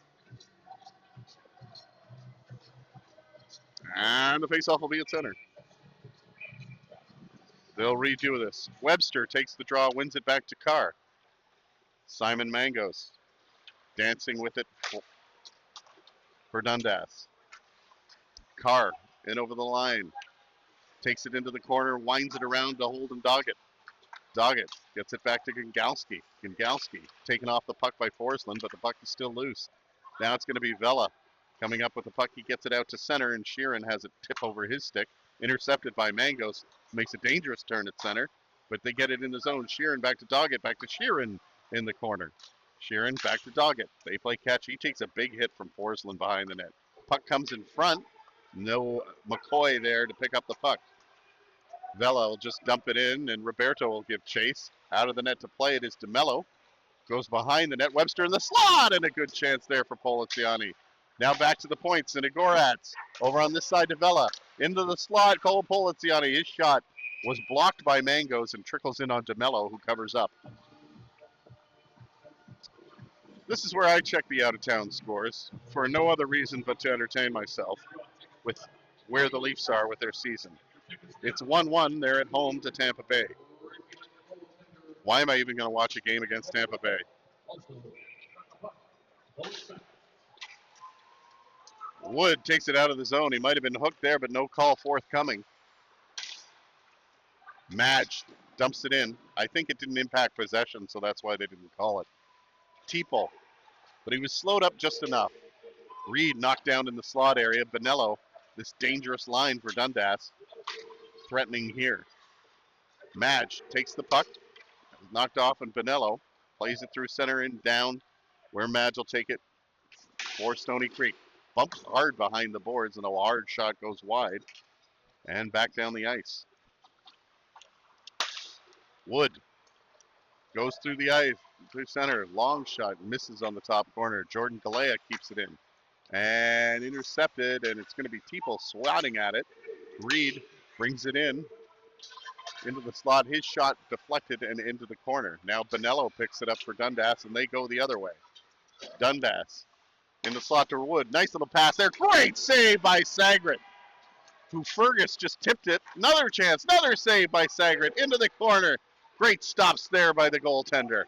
And the face-off will be at center. They'll redo this. Webster takes the draw, wins it back to Carr. Simon Mangos dancing with it for Dundas. Carr in over the line. Takes it into the corner, winds it around to Holden Doggett. Doggett gets it back to Gangalski. Gangalski taken off the puck by Forsland, but the puck is still loose. Now it's going to be Vela coming up with the puck. He gets it out to center, and Sheeran has it tip over his stick. Intercepted by Mangos. Makes a dangerous turn at center, but they get it in the zone. Sheeran back to Doggett, back to Sheeran in the corner. Sheeran back to Doggett. They play catch. He takes a big hit from Forsland behind the net. Puck comes in front. No McCoy there to pick up the puck. Vela will just dump it in, and Roberto will give chase. Out of the net to play it is DeMello. Goes behind the net. Webster in the slot, and a good chance there for Poliziani. Now back to the points, and Igorats over on this side to Vela. Into the slot, Cole Poliziani. His shot was blocked by Mangos and trickles in on DeMello, who covers up. This is where I check the out-of-town scores for no other reason but to entertain myself with where the Leafs are with their season. It's 1-1. They're at home to Tampa Bay. Why am I even going to watch a game against Tampa Bay? Wood takes it out of the zone. He might have been hooked there, but no call forthcoming. Madge dumps it in. I think it didn't impact possession, so that's why they didn't call it. Teeple, but he was slowed up just enough. Reed knocked down in the slot area. Bonello, this dangerous line for Dundas, threatening here. Madge takes the puck, knocked off, and Bonello plays it through center and down where Madge will take it for Stoney Creek. Bumps hard behind the boards, and a hard shot goes wide and back down the ice. Wood goes through the ice, through center, long shot, misses on the top corner. Jordan Galea keeps it in and intercepted, and it's going to be Teeple swatting at it. Reed brings it in into the slot. His shot deflected and into the corner. Now Bonello picks it up for Dundas, and they go the other way. Dundas In the slot to Wood. Nice little pass there. Great save by Sagret, who Fergus just tipped it. Another chance. Another save by Sagret into the corner. Great stops there by the goaltender.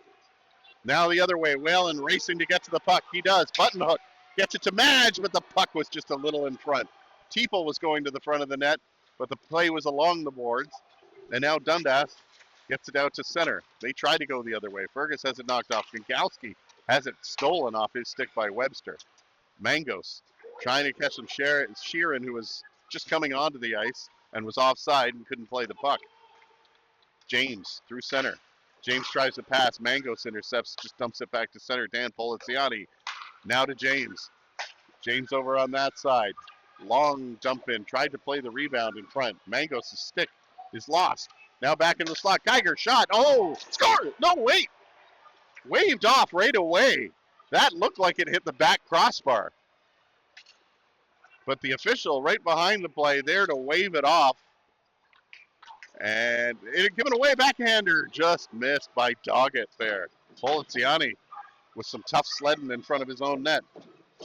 Now the other way. Whalen racing to get to the puck. He does. Button hook. Gets it to Madge, but the puck was just a little in front. Teeple was going to the front of the net, but the play was along the boards. And now Dundas gets it out to center. They tried to go the other way. Fergus has it knocked off. Gingowski has it stolen off his stick by Webster. Mangos trying to catch some Sheeran, who was just coming onto the ice and was offside and couldn't play the puck. James through center. James tries to pass. Mangos intercepts, just dumps it back to center. Dan Poliziani now to James. James over on that side. Long jump in. Tried to play the rebound in front. Mangos' stick is lost. Now back in the slot. Geiger shot. Oh, score! No, wait. Waved off right away. That looked like it hit the back crossbar. But the official right behind the play there to wave it off. And it had given away backhander. Just missed by Doggett there. Poliziani with some tough sledding in front of his own net.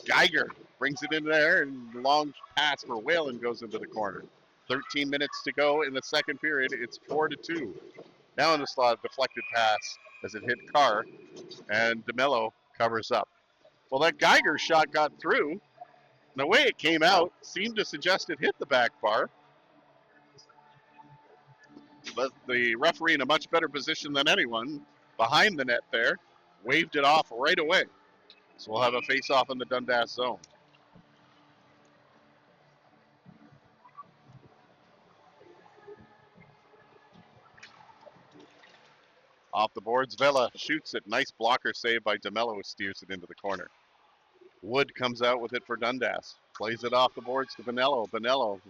Geiger brings it in there, and long pass for Whalen goes into the corner. 13 minutes to go in the second period. It's 4-2. Now in the slot, deflected pass as it hit Carr, and DeMello covers up. Well, that Geiger shot got through. The way it came out seemed to suggest it hit the back bar. But the referee in a much better position than anyone behind the net there waved it off right away. So we'll have a face-off in the Dundas zone. Off the boards, Vela shoots it. Nice blocker save by DeMello, steers it into the corner. Wood comes out with it for Dundas. Plays it off the boards to Bonello. Bonello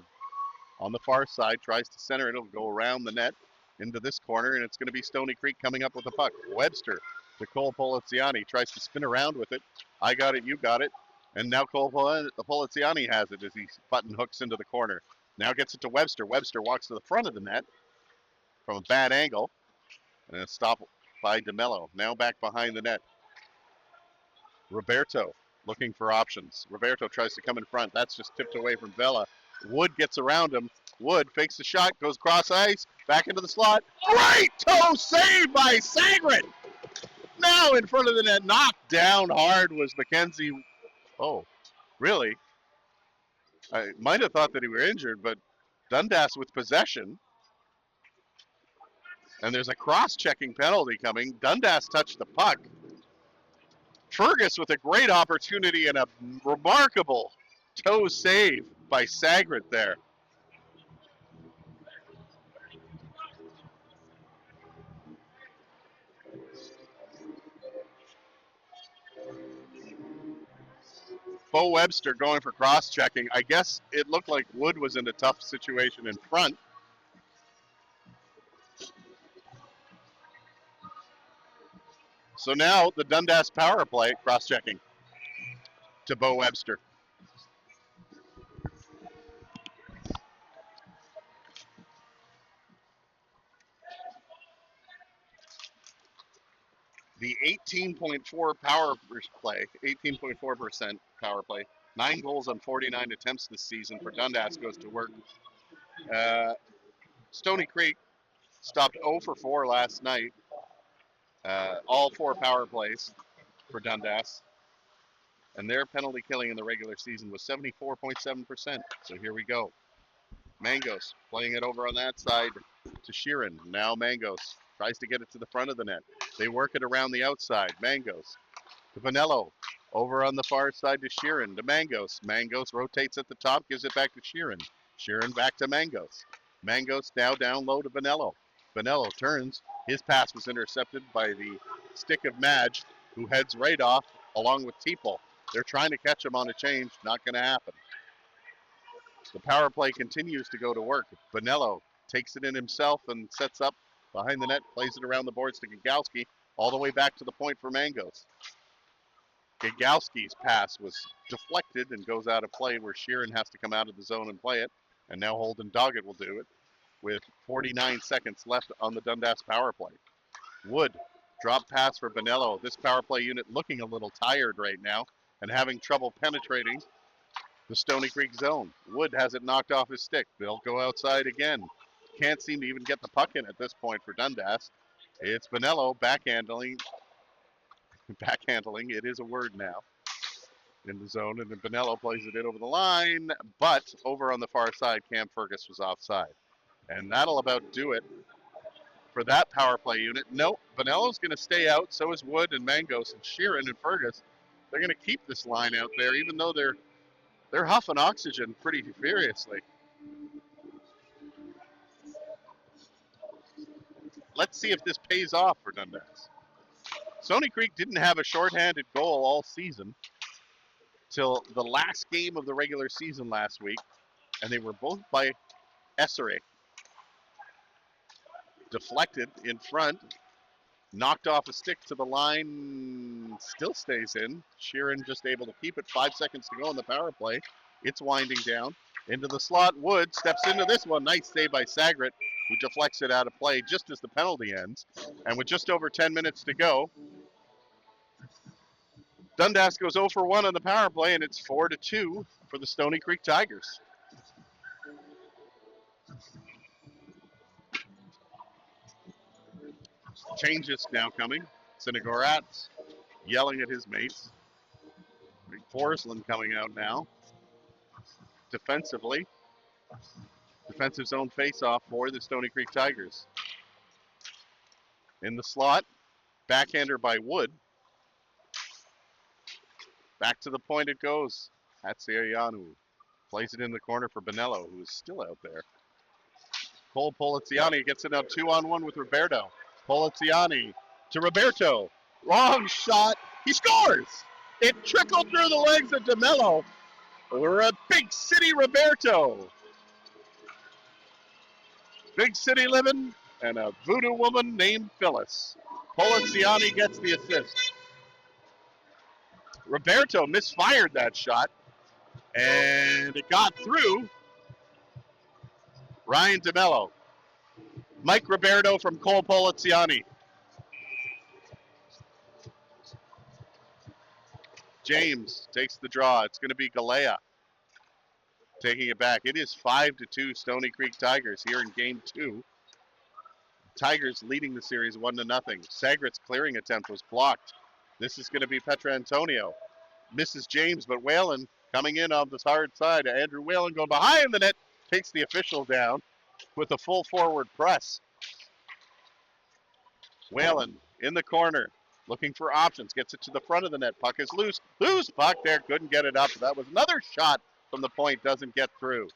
on the far side tries to center it. It'll go around the net into this corner, and it's going to be Stoney Creek coming up with the puck. Webster to Cole Poliziani. Tries to spin around with it. I got it, you got it. And now Cole Poliziani has it as he button hooks into the corner. Now gets it to Webster. Webster walks to the front of the net from a bad angle. And a stop by DeMello. Now back behind the net. Roberto looking for options. Roberto tries to come in front. That's just tipped away from Vela. Wood gets around him. Wood fakes the shot, goes cross ice, back into the slot. Great toe save by Sagret. Now in front of the net, knocked down hard was Mackenzie. Oh, really? I might have thought that he were injured, but Dundas with possession. And there's a cross-checking penalty coming. Dundas touched the puck. Fergus with a great opportunity and a remarkable toe save by Sagret there. Bo Webster going for cross-checking. I guess it looked like Wood was in a tough situation in front. So now the Dundas power play, cross-checking to Bo Webster. The 18.4 power play, 18.4% power play, 9 goals on 49 attempts this season for Dundas goes to work. Stoney Creek stopped 0 for 4 last night. All 4 power plays for Dundas. And their penalty killing in the regular season was 74.7%. So here we go. Mangos playing it over on that side to Sheeran. Now Mangos tries to get it to the front of the net. They work it around the outside. Mangos to Bonello. Over on the far side to Sheeran to Mangos. Mangos rotates at the top, gives it back to Sheeran. Sheeran back to Mangos. Mangos now down low to Bonello. Bonello turns. His pass was intercepted by the stick of Madge, who heads right off along with Teeple. They're trying to catch him on a change. Not going to happen. The power play continues to go to work. Bonello takes it in himself and sets up behind the net, plays it around the boards to Gagowski, all the way back to the point for Mangos. Gagowski's pass was deflected and goes out of play where Sheeran has to come out of the zone and play it. And now Holden Doggett will do it with 49 seconds left on the Dundas power play. Wood, drop pass for Bonello. This power play unit looking a little tired right now and having trouble penetrating the Stoney Creek zone. Wood has it knocked off his stick. They'll go outside again. Can't seem to even get the puck in at this point for Dundas. It's Bonello backhandling. Backhandling, it is a word now. In the zone, and then Bonello plays it in over the line, but over on the far side, Cam Fergus was offside. And that'll about do it for that power play unit. Nope, Bonello's going to stay out, so is Wood and Mangos and Sheeran and Fergus. They're going to keep this line out there, even though they're huffing oxygen pretty furiously. Let's see if this pays off for Dundas. Stoney Creek didn't have a shorthanded goal all season till the last game of the regular season last week, and they were both by Essere. Deflected in front, knocked off a stick to the line, still stays in. Sheeran just able to keep it. 5 seconds to go on the power play. It's winding down into the slot. Wood steps into this one. Nice save by Sagret, who deflects it out of play just as the penalty ends. And with just over 10 minutes to go, Dundas goes 0 for 1 on the power play, and it's 4-2 for the Stoney Creek Tigers. Changes now coming. Sinagorat yelling at his mates. Forsland coming out now. Defensively. Defensive zone faceoff for the Stoney Creek Tigers. In the slot. Backhander by Wood. Back to the point it goes. Hatsirianu plays it in the corner for Bonello, who is still out there. Cole Poliziani gets it up 2-on-1 with Roberto. Poliziani to Roberto. Long shot. He scores! It trickled through the legs of DeMello. We're a big city Roberto. Big city living and a voodoo woman named Phyllis. Poliziani gets the assist. Roberto misfired that shot, and it got through Ryan DeMello. Mike Roberto from Cole Poliziani. James takes the draw. It's going to be Galea taking it back. It is 5-2 Stoney Creek Tigers here in game 2. Tigers leading the series 1-0. Sagret's clearing attempt was blocked. This is going to be Petrantonio. Misses James, but Whalen coming in on the hard side. Andrew Whalen going behind the net. Takes the official down with a full forward press. Whalen in the corner. Looking for options. Gets it to the front of the net. Puck is loose. Loose puck there. Couldn't get it up. That was another shot from the point. Doesn't get through.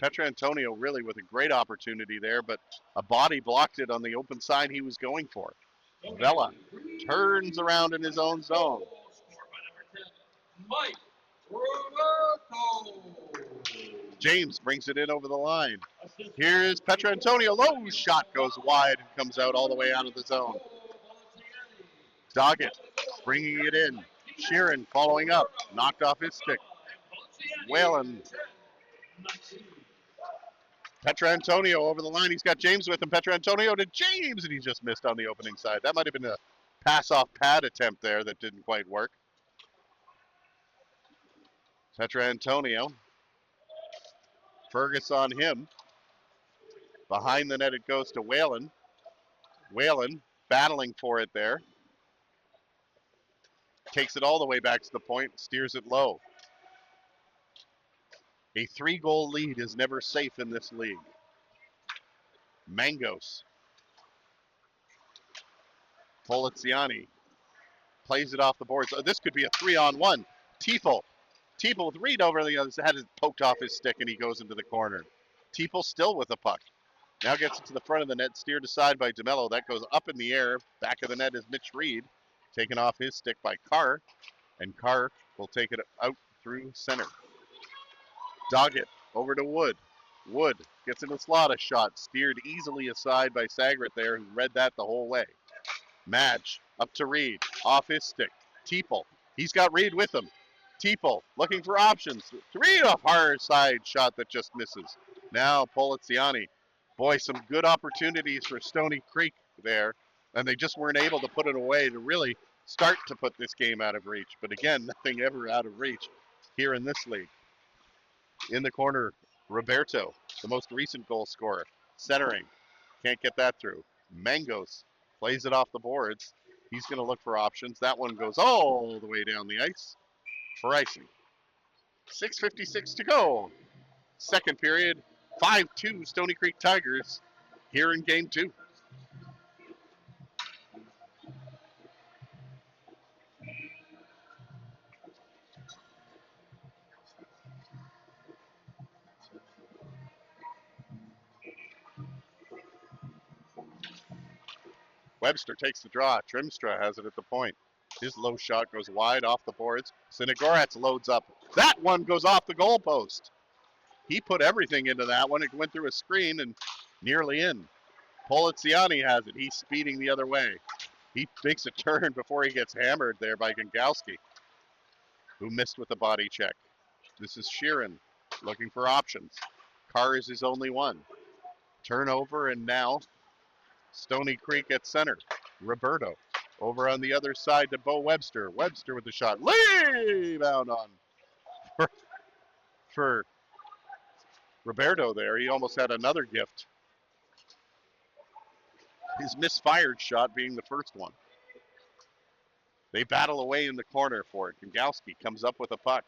Petrantonio really with a great opportunity there, but a body blocked it on the open side he was going for. Vela turns around in his own zone. James brings it in over the line. Here's Petrantonio. Low shot goes wide and comes out all the way out of the zone. Doggett bringing it in. Sheeran following up. Knocked off his stick. Whalen. Petrantonio over the line. He's got James with him. Petrantonio to James, and he just missed on the opening side. That might have been a pass-off pad attempt there that didn't quite work. Petrantonio. Fergus on him. Behind the net it goes to Whalen. Whalen battling for it there. Takes it all the way back to the point, steers it low. A 3-goal lead is never safe in this league. Mangos. Poliziani plays it off the boards. This could be a 3-on-1. Tiefel with Reed over the other side, had it poked off his stick, and he goes into the corner. Tiefel still with the puck. Now gets it to the front of the net, steered aside by DeMello. That goes up in the air. Back of the net is Mitch Reed, taken off his stick by Carr, and Carr will take it out through center. Doggett over to Wood. Wood gets in the slot, a shot steered easily aside by Sagret there, who read that the whole way. Madge up to Reed, off his stick. Teeple, he's got Reed with him. Teeple looking for options. To Reed, a hard side shot that just misses. Now Poliziani. Boy, some good opportunities for Stoney Creek there, and they just weren't able to put it away to really start to put this game out of reach. But again, nothing ever out of reach here in this league. In the corner, Roberto, the most recent goal scorer, centering. Can't get that through. Mangos plays it off the boards. He's going to look for options. That one goes all the way down the ice for icing. 6:56 to go. Second period, 5-2 Stoney Creek Tigers here in game 2. Webster takes the draw. Trimstra has it at the point. His low shot goes wide off the boards. Sinagoratz loads up. That one goes off the goalpost. He put everything into that one. It went through a screen and nearly in. Poliziani has it. He's speeding the other way. He makes a turn before he gets hammered there by Gongowski, who missed with the body check. This is Sheeran looking for options. Carr is his only one. Turnover, and now Stoney Creek at center. Roberto over on the other side to Bo Webster. Webster with the shot. Rebound on for Roberto there. He almost had another gift. His misfired shot being the first one. They battle away in the corner for it. Gongowski comes up with a puck.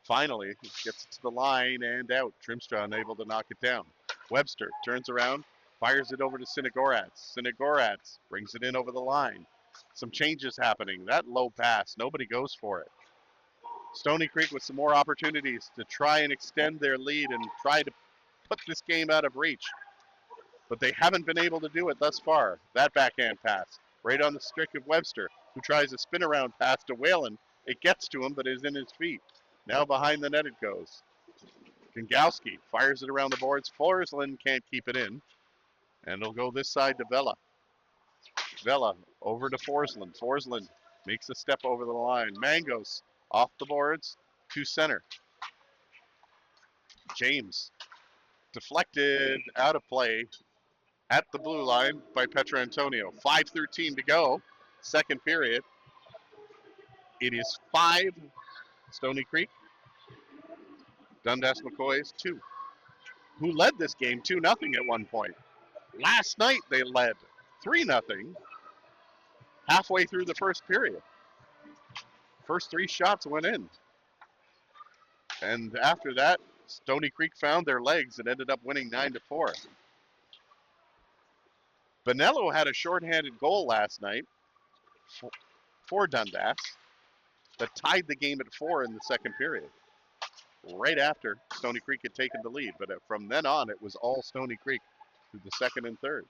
Finally, gets it to the line and out. Trimstra unable to knock it down. Webster turns around, fires it over to Sinagoratz. Sinagoratz brings it in over the line. Some changes happening. That low pass, nobody goes for it. Stoney Creek with some more opportunities to try and extend their lead and try to put this game out of reach. But they haven't been able to do it thus far. That backhand pass, right on the stick of Webster, who tries a spin around pass to Whalen. It gets to him, but is in his feet. Now behind the net it goes. Gongowski fires it around the boards. Forsland can't keep it in. And it'll go this side to Vela. Vela over to Forsland. Forsland makes a step over the line. Mangos off the boards to center. James deflected out of play at the blue line by Petrantonio. 5:13 to go. Second period. It is 5 Stoney Creek. Dundas McCoys 2. Who led this game 2-0 at one point. Last night they led 3-0 halfway through the first period. First 3 shots went in. And after that, Stoney Creek found their legs and ended up winning 9-4. Bonello had a shorthanded goal last night for Dundas that tied the game at 4 in the second period. Right after Stoney Creek had taken the lead. But from then on, it was all Stoney Creek through the second and third.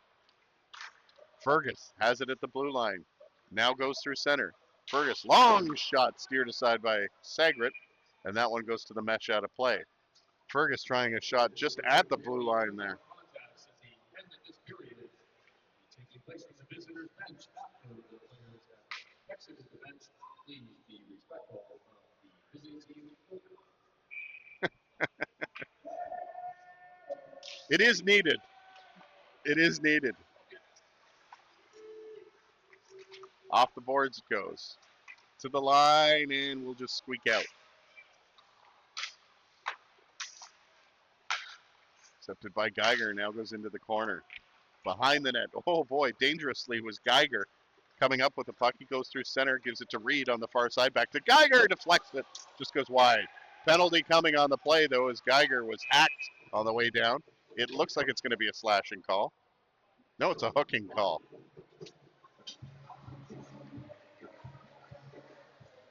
Fergus has it at the blue line. Now goes through center. Fergus, long shot steered aside by Sagret, and that one goes to the mesh out of play. Fergus trying a shot just at the blue line there. Taking place from the visitors' bench after the players exited the bench. Please be respectful of the visiting team's order. It is needed. It is needed. Off the boards it goes. To the line, and we'll just squeak out. Accepted by Geiger, now goes into the corner. Behind the net. Oh boy, dangerously was Geiger coming up with the puck. He goes through center, gives it to Reed on the far side. Back to Geiger, deflects it, just goes wide. Penalty coming on the play, though, as Geiger was hacked on the way down. It looks like it's going to be a slashing call. No, it's a hooking call.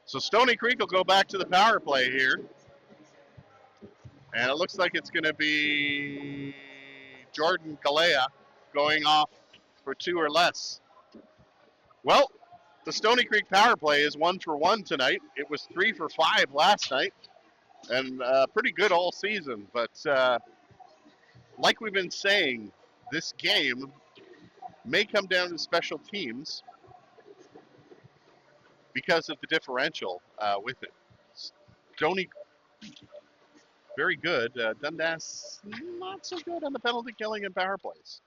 So Stoney Creek will go back to the power play here. And it looks like it's going to be Jordan Kalea going off for 2 or less. Well, the Stoney Creek power play is 1 for 1 tonight. It was 3 for 5 last night. And pretty good all season. But like we've been saying, this game may come down to special teams because of the differential with it. Stoney, very good. Dundas, not so good on the penalty killing and power plays.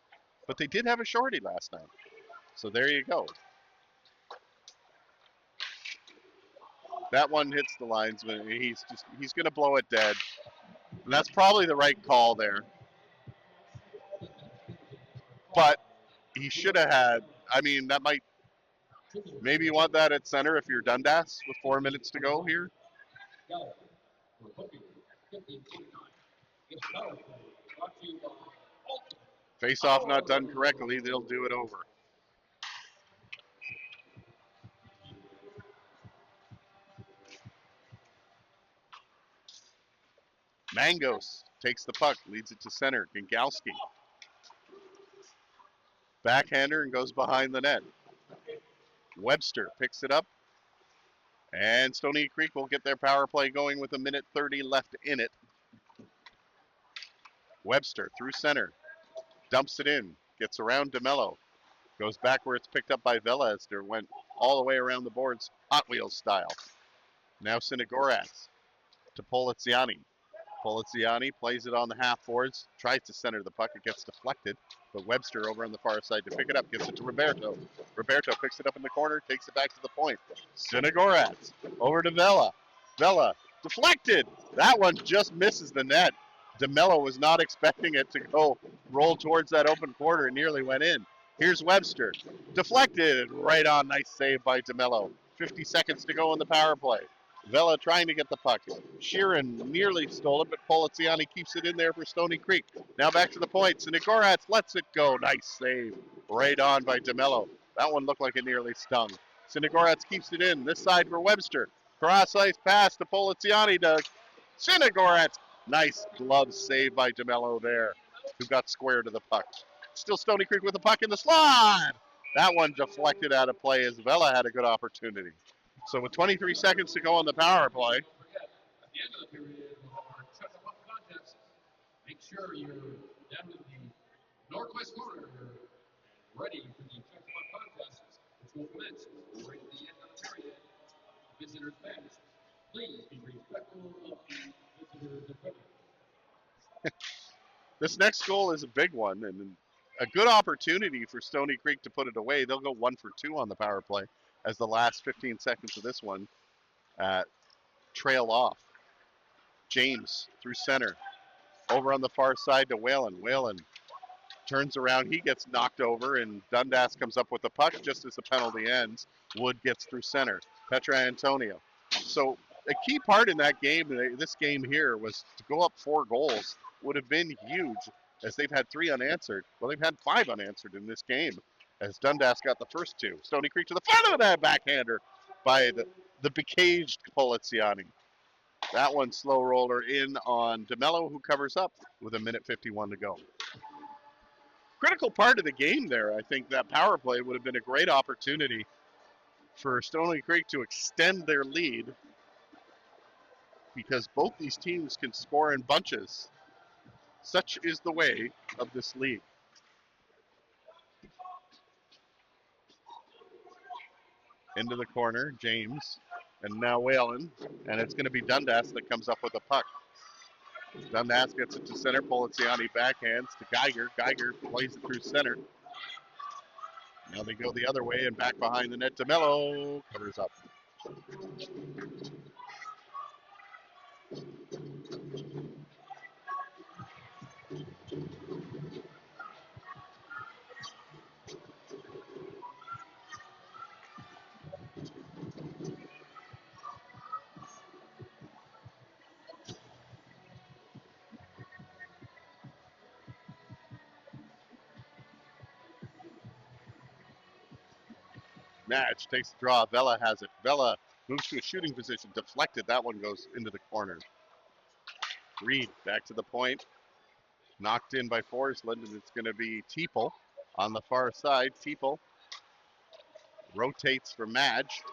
But they did have a shorty last night. So there you go. That one hits the linesman. He's going to blow it dead. And that's probably the right call there. But he should have had, I mean, that might, maybe you want that at center if you're Dundas with 4 minutes to go here. Face off not done correctly, they'll do it over. Mangos takes the puck, leads it to center. Gingowski. Backhander and goes behind the net. Webster picks it up. And Stoney Creek will get their power play going with 1:30 left in it. Webster through center. Dumps it in. Gets around DeMello. Goes back where it's picked up by Vela as there went all the way around the boards, Hot Wheels style. Now Sinagoras to Poliziani. Poliziani plays it on the half boards, tries to center the puck, it gets deflected, but Webster over on the far side to pick it up, gives it to Roberto. Roberto picks it up in the corner, takes it back to the point. Sinagoras over to Vela. Vela deflected. That one just misses the net. DeMello was not expecting it to go roll towards that open corner. It nearly went in. Here's Webster. Deflected. Right on. Nice save by DeMello. 50 seconds to go in the power play. Vela trying to get the puck. Sheeran nearly stole it, but Poliziani keeps it in there for Stoney Creek. Now back to the point. Sinagoras lets it go. Nice save. Right on by DeMello. That one looked like it nearly stung. Sinagoras keeps it in. This side for Webster. Cross-ice pass to Poliziani to Sinagoras. Nice glove save by DeMello there, who got square to the puck. Still Stoney Creek with the puck in the slot. That one deflected out of play as Vela had a good opportunity. So with 23 seconds to go on the power play. At the end of the period of our Chuck Up contest, make sure you're down in the northwest corner and ready for the Chuck Up contest, which will commence right at the end of the period. Visitors bench. Please be respectful of the visitors' equipment. This next goal is a big one and a good opportunity for Stoney Creek to put it away. They'll go 1 for 2 on the power play as the last 15 seconds of this one trail off. James through center. Over on the far side to Whalen. Whalen turns around. He gets knocked over, and Dundas comes up with the puck just as the penalty ends. Wood gets through center. Petra Antonio. So a key part in that game, this game here, was to go up 4 goals would have been huge, as they've had 3 unanswered. Well, they've had 5 unanswered in this game, as Dundas got the first 2. Stoney Creek to the front of that backhander by the becaged Poliziani. That one slow roller in on DeMello, who covers up with 1:51 to go. Critical part of the game there, I think that power play would have been a great opportunity for Stoney Creek to extend their lead, because both these teams can score in bunches. Such is the way of this league. Into the corner, James, and now Whalen, and it's going to be Dundas that comes up with the puck. Dundas gets it to center. Poliziani backhands to Geiger. Geiger plays it through center. Now they go the other way and back behind the net. DeMello covers up. Madge takes the draw. Vela has it. Vela moves to a shooting position. Deflected. That one goes into the corner. Reed back to the point. Knocked in by Forsland, and it's going to be Teeple on the far side. Teeple rotates for Madge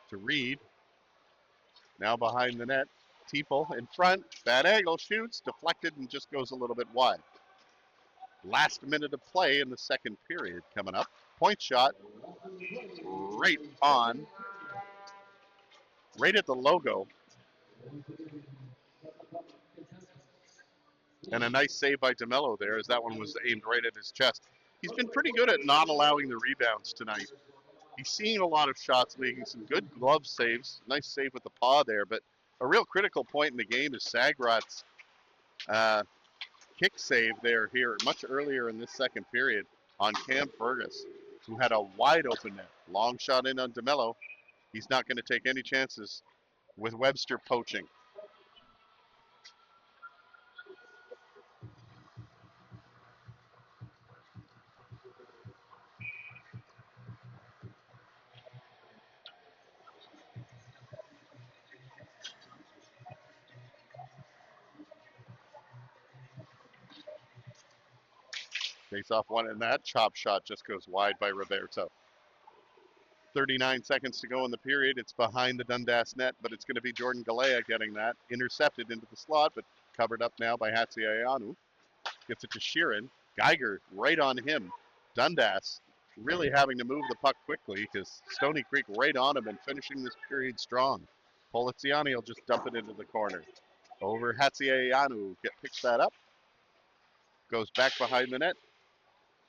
to Reed. Now behind the net. Teeple in front. Bad angle. Shoots. Deflected and just goes a little bit wide. Last minute of play in the second period coming up. Point shot right on. Right at the logo. And a nice save by DeMello there, as that one was aimed right at his chest. He's been pretty good at not allowing the rebounds tonight. He's seeing a lot of shots, making some good glove saves. Nice save with the paw there, but a real critical point in the game is Sagrot's kick save there here much earlier in this second period on Cam Fergus, who had a wide open net. Long shot in on DeMello. He's not going to take any chances with Webster poaching. Face off one, and that chop shot just goes wide by Roberto. 39 seconds to go in the period. It's behind the Dundas net, but it's going to be Jordan Galea getting that. Intercepted into the slot, but covered up now by Hatziayanu. Gets it to Sheeran. Geiger right on him. Dundas really having to move the puck quickly because Stoney Creek right on him and finishing this period strong. Poliziani will just dump it into the corner. Over Hatziayanu. Picks that up. Goes back behind the net.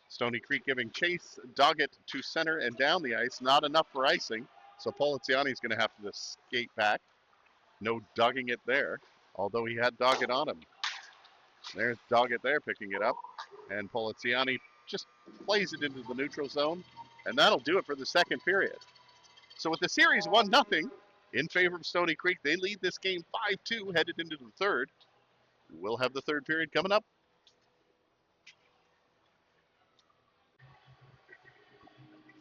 Stoney Creek giving chase, Doggett to center and down the ice. Not enough for icing, so Poliziani's going to have to skate back. No dogging it there, although he had Doggett on him. There's Doggett there picking it up, and Poliziani just plays it into the neutral zone, and that'll do it for the second period. So with the series 1-0 in favor of Stoney Creek, they lead this game 5-2 headed into the third. We'll have the third period coming up.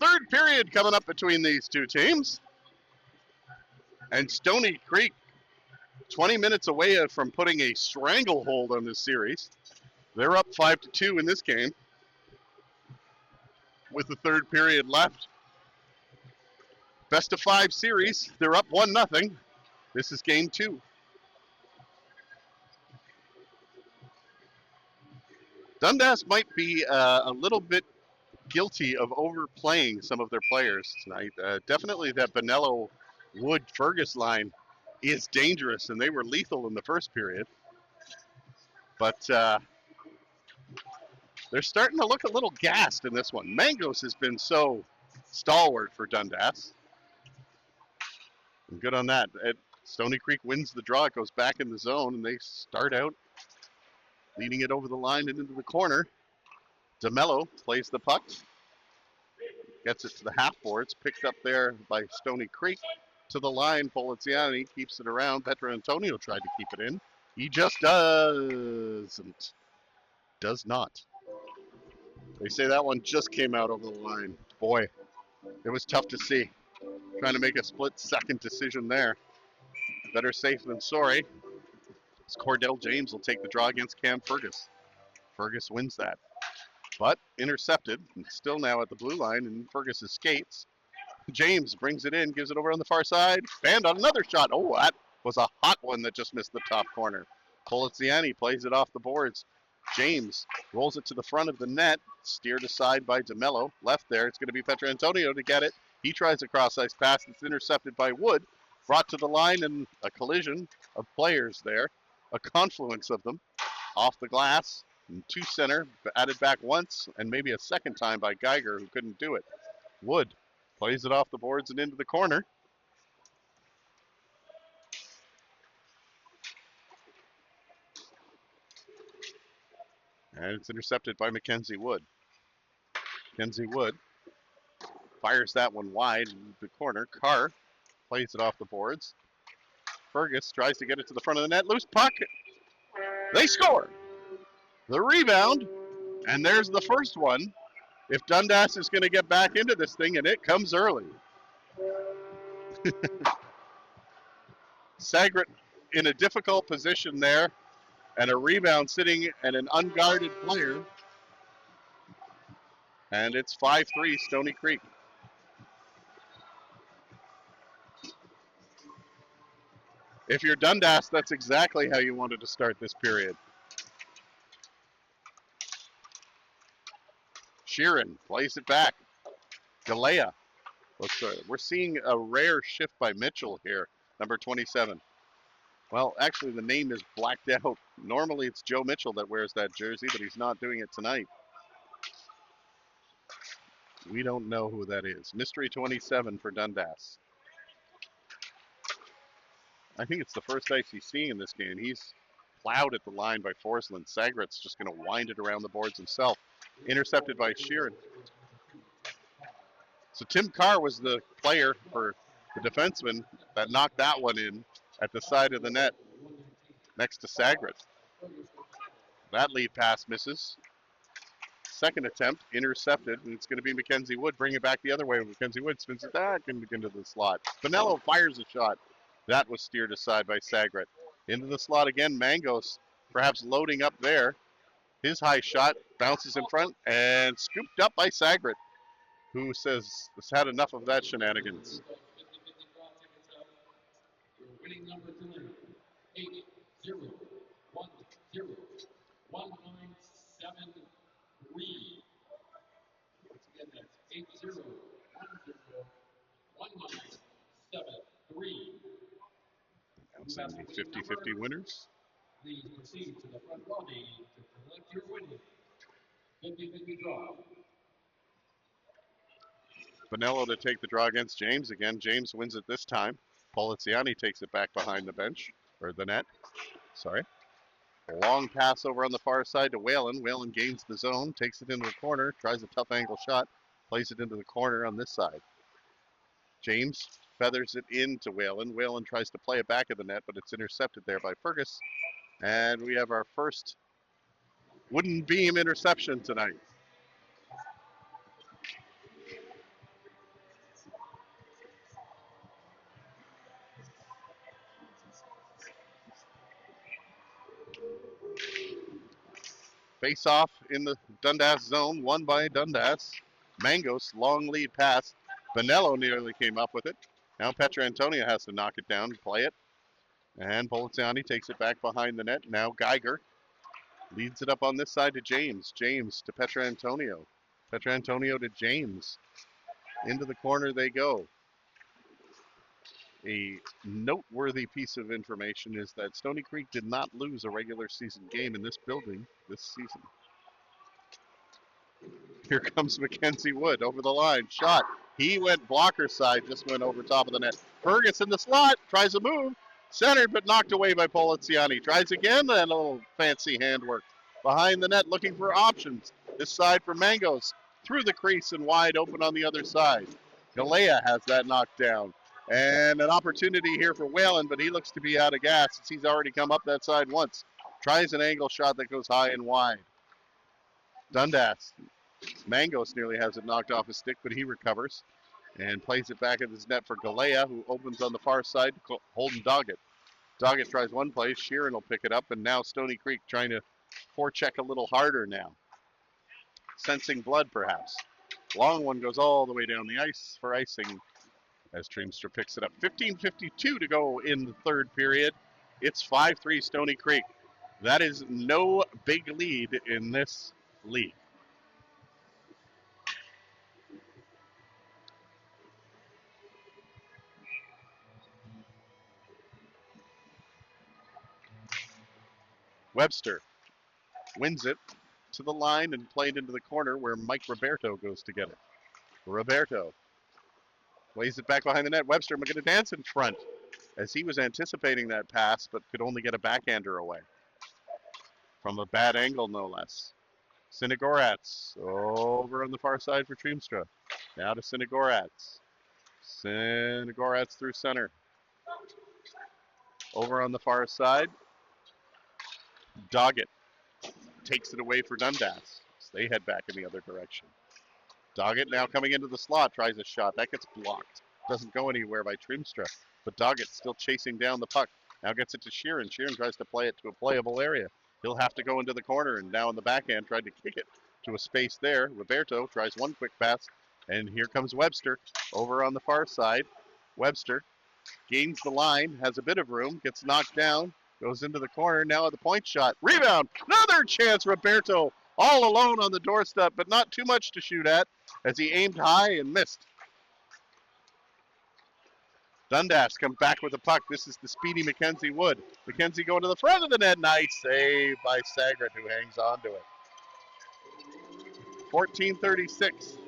Third period coming up between these two teams. And Stoney Creek, 20 minutes away from putting a stranglehold on this series. They're up 5-2 in this game with the third period left. Best of 5 series. They're up 1-0. This is game 2. Dundas might be a little bit guilty of overplaying some of their players tonight. Definitely that Bonello Wood Fergus line is dangerous, and they were lethal in the first period. But they're starting to look a little gassed in this one. Mangos has been so stalwart for Dundas. And good on that. Stoney Creek wins the draw. It goes back in the zone, and they start out leading it over the line and into the corner. DeMello plays the puck. Gets it to the half boards. Picked up there by Stoney Creek. To the line, Poliziani keeps it around. Petro Antonio tried to keep it in. He just doesn't. Does not. They say that one just came out over the line. Boy, it was tough to see. Trying to make a split-second decision there. Better safe than sorry. As Cordell James will take the draw against Cam Fergus. Fergus wins that. But intercepted, and still now at the blue line, and Fergus escapes. James brings it in, gives it over on the far side. Banned on another shot. Oh, that was a hot one that just missed the top corner. Poliziani plays it off the boards. James rolls it to the front of the net, steered aside by DeMello. Left there, it's going to be Petro Antonio to get it. He tries a cross-ice pass. It's intercepted by Wood. Brought to the line, and a collision of players there. A confluence of them. Off the glass, and to center, added back once, and maybe a second time by Geiger, who couldn't do it. Wood plays it off the boards and into the corner. And it's intercepted by Mackenzie Wood. Mackenzie Wood fires that one wide in the corner. Carr plays it off the boards. Fergus tries to get it to the front of the net. Loose puck. They score. The rebound. And there's the first one. If Dundas is going to get back into this thing, and it comes early. Sagret in a difficult position there, and a rebound sitting and an unguarded player. And it's 5-3 Stoney Creek. If you're Dundas, that's exactly how you wanted to start this period. Sheeran plays it back. Galea. We're seeing a rare shift by Mitchell here, number 27. Well, actually, the name is blacked out. Normally, it's Joe Mitchell that wears that jersey, but he's not doing it tonight. We don't know who that is. Mystery 27 for Dundas. I think it's the first ice he's seeing in this game. He's plowed at the line by Forsland. Sagret's just going to wind it around the boards himself. Intercepted by Sheeran. So Tim Carr was the player for the defenseman that knocked that one in at the side of the net next to Sagret. That lead pass misses. Second attempt, intercepted, and it's going to be Mackenzie Wood. Bring it back the other way. Mackenzie Wood spins it back into the slot. Bonello fires a shot. That was steered aside by Sagret. Into the slot again, Mangos perhaps loading up there. His high shot bounces in front and scooped up by Sagret, who says has had enough of that shenanigans. Winning number 3, 8-0-1-0-1973. Once again, that's 8-0-1-0-1973. That's the 50-50 winners. Please proceed to the front lobby to collect your winnings. 50-50 draw. Bonello to take the draw against James again. James wins it this time. Poliziani takes it back behind the bench, or the net. Sorry. A long pass over on the far side to Whalen. Whalen gains the zone, takes it into the corner, tries a tough angle shot, plays it into the corner on this side. James feathers it into Whalen. Whalen tries to play it back at the net, but it's intercepted there by Fergus. And we have our first wooden beam interception tonight. Face off in the Dundas zone, won by Dundas. Mangos, long lead pass. Bonello nearly came up with it. Now Petrantonio has to knock it down and play it. And Poliziani takes it back behind the net. Now Geiger leads it up on this side to James. James to Petrantonio. Petrantonio to James. Into the corner they go. A noteworthy piece of information is that Stoney Creek did not lose a regular season game in this building this season. Here comes Mackenzie Wood over the line. Shot. He went blocker side, just went over top of the net. Fergus in the slot, tries a move. Centered, but knocked away by Poliziani. Tries again, and a little fancy handwork. Behind the net, looking for options. This side for Mangos. Through the crease and wide open on the other side. Galea has that knocked down. And an opportunity here for Whalen, but he looks to be out of gas since he's already come up that side once. Tries an angle shot that goes high and wide. Dundas. Mangos nearly has it knocked off his stick, but he recovers and plays it back at his net for Galea, who opens on the far side, holding Doggett. Doggett tries one play, Sheeran will pick it up, and now Stoney Creek trying to forecheck a little harder now. Sensing blood, perhaps. Long one goes all the way down the ice for icing as Dreamster picks it up. 15:52 to go in the third period. It's 5-3 Stoney Creek. That is no big lead in this league. Webster wins it to the line and played into the corner where Mike Roberto goes to get it. Roberto plays it back behind the net. Webster going to dance in front as he was anticipating that pass but could only get a backhander away. From a bad angle, no less. Sinigoratz over on the far side for Dreamstra. Now to Sinigoratz. Sinigoratz through center. Over on the far side. Doggett takes it away for Dundas. So they head back in the other direction. Doggett now coming into the slot, tries a shot. That gets blocked. Doesn't go anywhere by Trimstra. But Doggett still chasing down the puck. Now gets it to Sheeran. Sheeran tries to play it to a playable area. He'll have to go into the corner, and now in the backhand tried to kick it to a space there. Roberto tries one quick pass, and here comes Webster over on the far side. Webster gains the line, has a bit of room, gets knocked down, goes into the corner, now at the point shot. Rebound! Another chance, Roberto all alone on the doorstep, but not too much to shoot at as he aimed high and missed. Dundas comes back with the puck. This is the speedy Mackenzie Wood. Mackenzie going to the front of the net. Nice save by Sagret, who hangs on to it. 14:36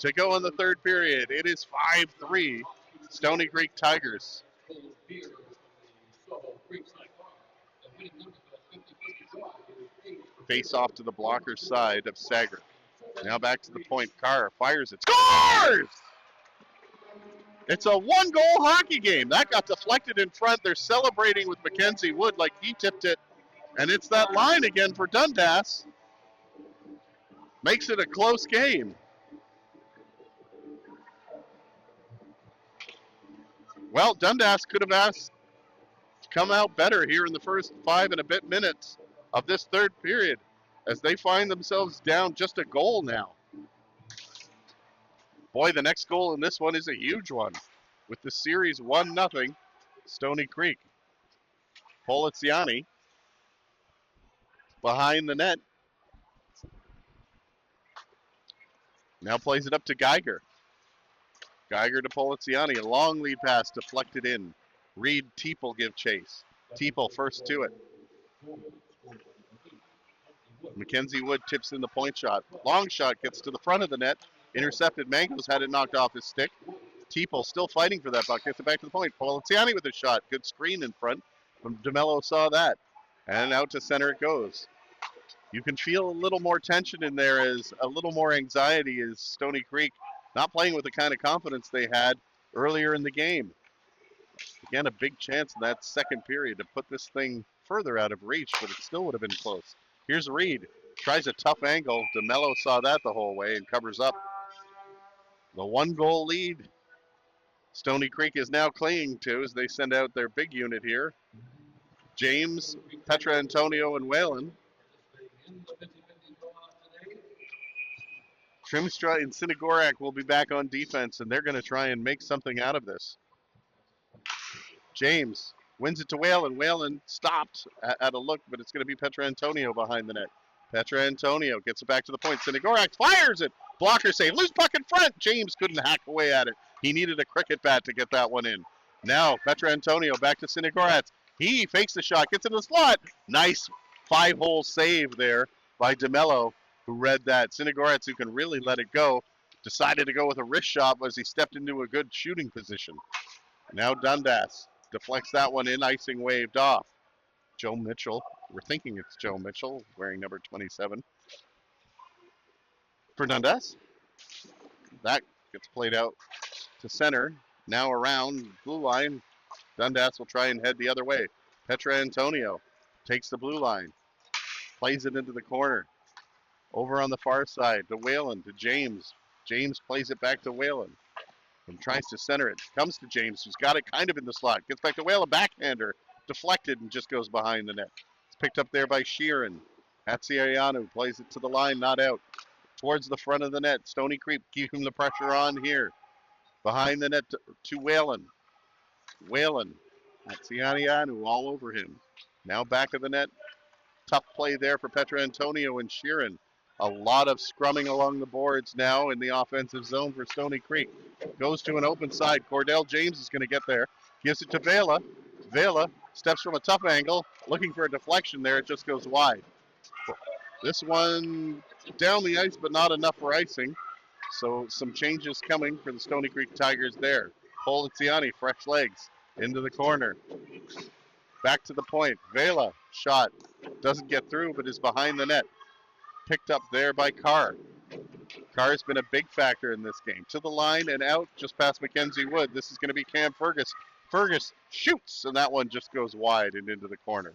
to go in the third period. It is 5-3, Stoney Creek Tigers. Face off to the blocker side of Sager. Now back to the point. Carr fires it. Scores! It's a one-goal hockey game. That got deflected in front. They're celebrating with Mackenzie Wood like he tipped it. And it's that line again for Dundas. Makes it a close game. Well, Dundas could have come out better here in the first 5 and a bit minutes of this third period as they find themselves down just a goal now. Boy, the next goal in this one is a huge one. With the series 1-0, Stoney Creek. Poliziani behind the net. Now plays it up to Geiger. Geiger to Poliziani. A long lead pass deflected in. Reed Teeple give chase. Teeple first to it. Mackenzie Wood tips in the point shot. Long shot gets to the front of the net. Intercepted. Mangos had it knocked off his stick. Teeple still fighting for that puck. Gets it back to the point. Poliziani with a shot. Good screen in front. DeMello saw that. And out to center it goes. You can feel a little more tension in there, as a little more anxiety, as Stoney Creek not playing with the kind of confidence they had earlier in the game. Again, a big chance in that second period to put this thing further out of reach, but it still would have been close. Here's Reed. Tries a tough angle. DeMello saw that the whole way and covers up. The one-goal lead Stoney Creek is now clinging to as they send out their big unit here. James, Petra Antonio, and Whalen. Trimstra and Sinigorak will be back on defense, and they're going to try and make something out of this. James wins it to Whalen. Whalen stopped at a look, but it's going to be Petra Antonio behind the net. Petra Antonio gets it back to the point. Sinigorak fires it. Blocker save. Loose puck in front. James couldn't hack away at it. He needed a cricket bat to get that one in. Now Petra Antonio back to Sinigorak. He fakes the shot, gets in the slot. Nice 5-hole save there by DeMello, who read that. Sinigorak, who can really let it go, decided to go with a wrist shot as he stepped into a good shooting position. Now Dundas deflects that one in, icing waved off. Joe Mitchell, we're thinking it's Joe Mitchell, wearing number 27. For Dundas, that gets played out to center. Now around blue line, Dundas will try and head the other way. Petra Antonio takes the blue line, plays it into the corner. Over on the far side to Whalen, to James. James plays it back to Whalen and tries to center it. Comes to James, who's got it kind of in the slot. Gets back to Whalen, backhander, deflected and just goes behind the net. It's picked up there by Sheeran. Hatsiayanu plays it to the line, not out. Towards the front of the net. Stoney Creek keeping the pressure on here. Behind the net to Whalen. Whalen. Hatsiayanu all over him. Now back of the net. Tough play there for Petra Antonio and Sheeran. A lot of scrumming along the boards now in the offensive zone for Stoney Creek. Goes to an open side. Cordell James is going to get there. Gives it to Vela. Vela steps from a tough angle. Looking for a deflection there. It just goes wide. This one down the ice, but not enough for icing. So some changes coming for the Stoney Creek Tigers there. Poliziani, fresh legs, into the corner. Back to the point. Vela, shot. Doesn't get through, but is behind the net. Picked up there by Carr. Carr's been a big factor in this game. To the line and out, just past Mackenzie Wood. This is going to be Cam Fergus. Fergus shoots, and that one just goes wide and into the corner.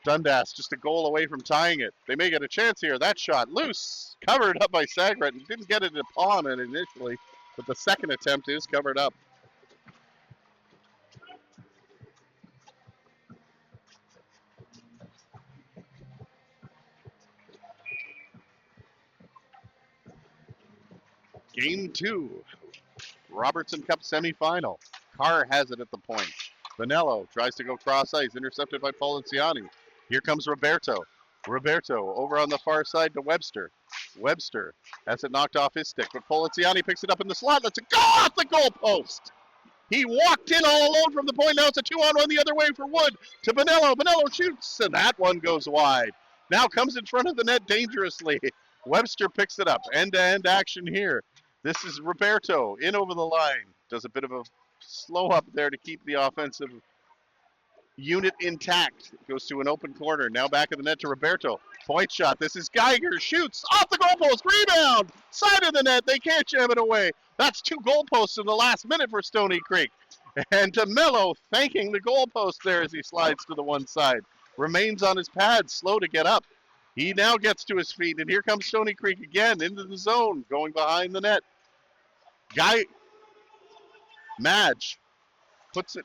Dundas just a goal away from tying it. They may get a chance here. That shot loose, covered up by Sagret, and didn't get it upon it initially, but the second attempt is covered up. Game 2, Robertson Cup semifinal. Carr has it at the point. Vanello tries to go cross ice, intercepted by Poliziani. Here comes Roberto. Roberto over on the far side to Webster. Webster has it knocked off his stick, but Poliziani picks it up in the slot. Let's go off the goal post. He walked in all alone from the point. Now it's a 2-on-1 the other way for Wood to Vanello. Vanello shoots, and that one goes wide. Now comes in front of the net dangerously. Webster picks it up. End-to-end action here. This is Roberto in over the line. Does a bit of a slow up there to keep the offensive unit intact. Goes to an open corner. Now back of the net to Roberto. Point shot. This is Geiger. Shoots off the goalpost. Rebound. Side of the net. They can't jam it away. That's 2 goalposts in the last minute for Stoney Creek. And DeMello thanking the goalpost there as he slides to the one side. Remains on his pad. Slow to get up. He now gets to his feet. And here comes Stoney Creek again into the zone. Going behind the net. Madge puts it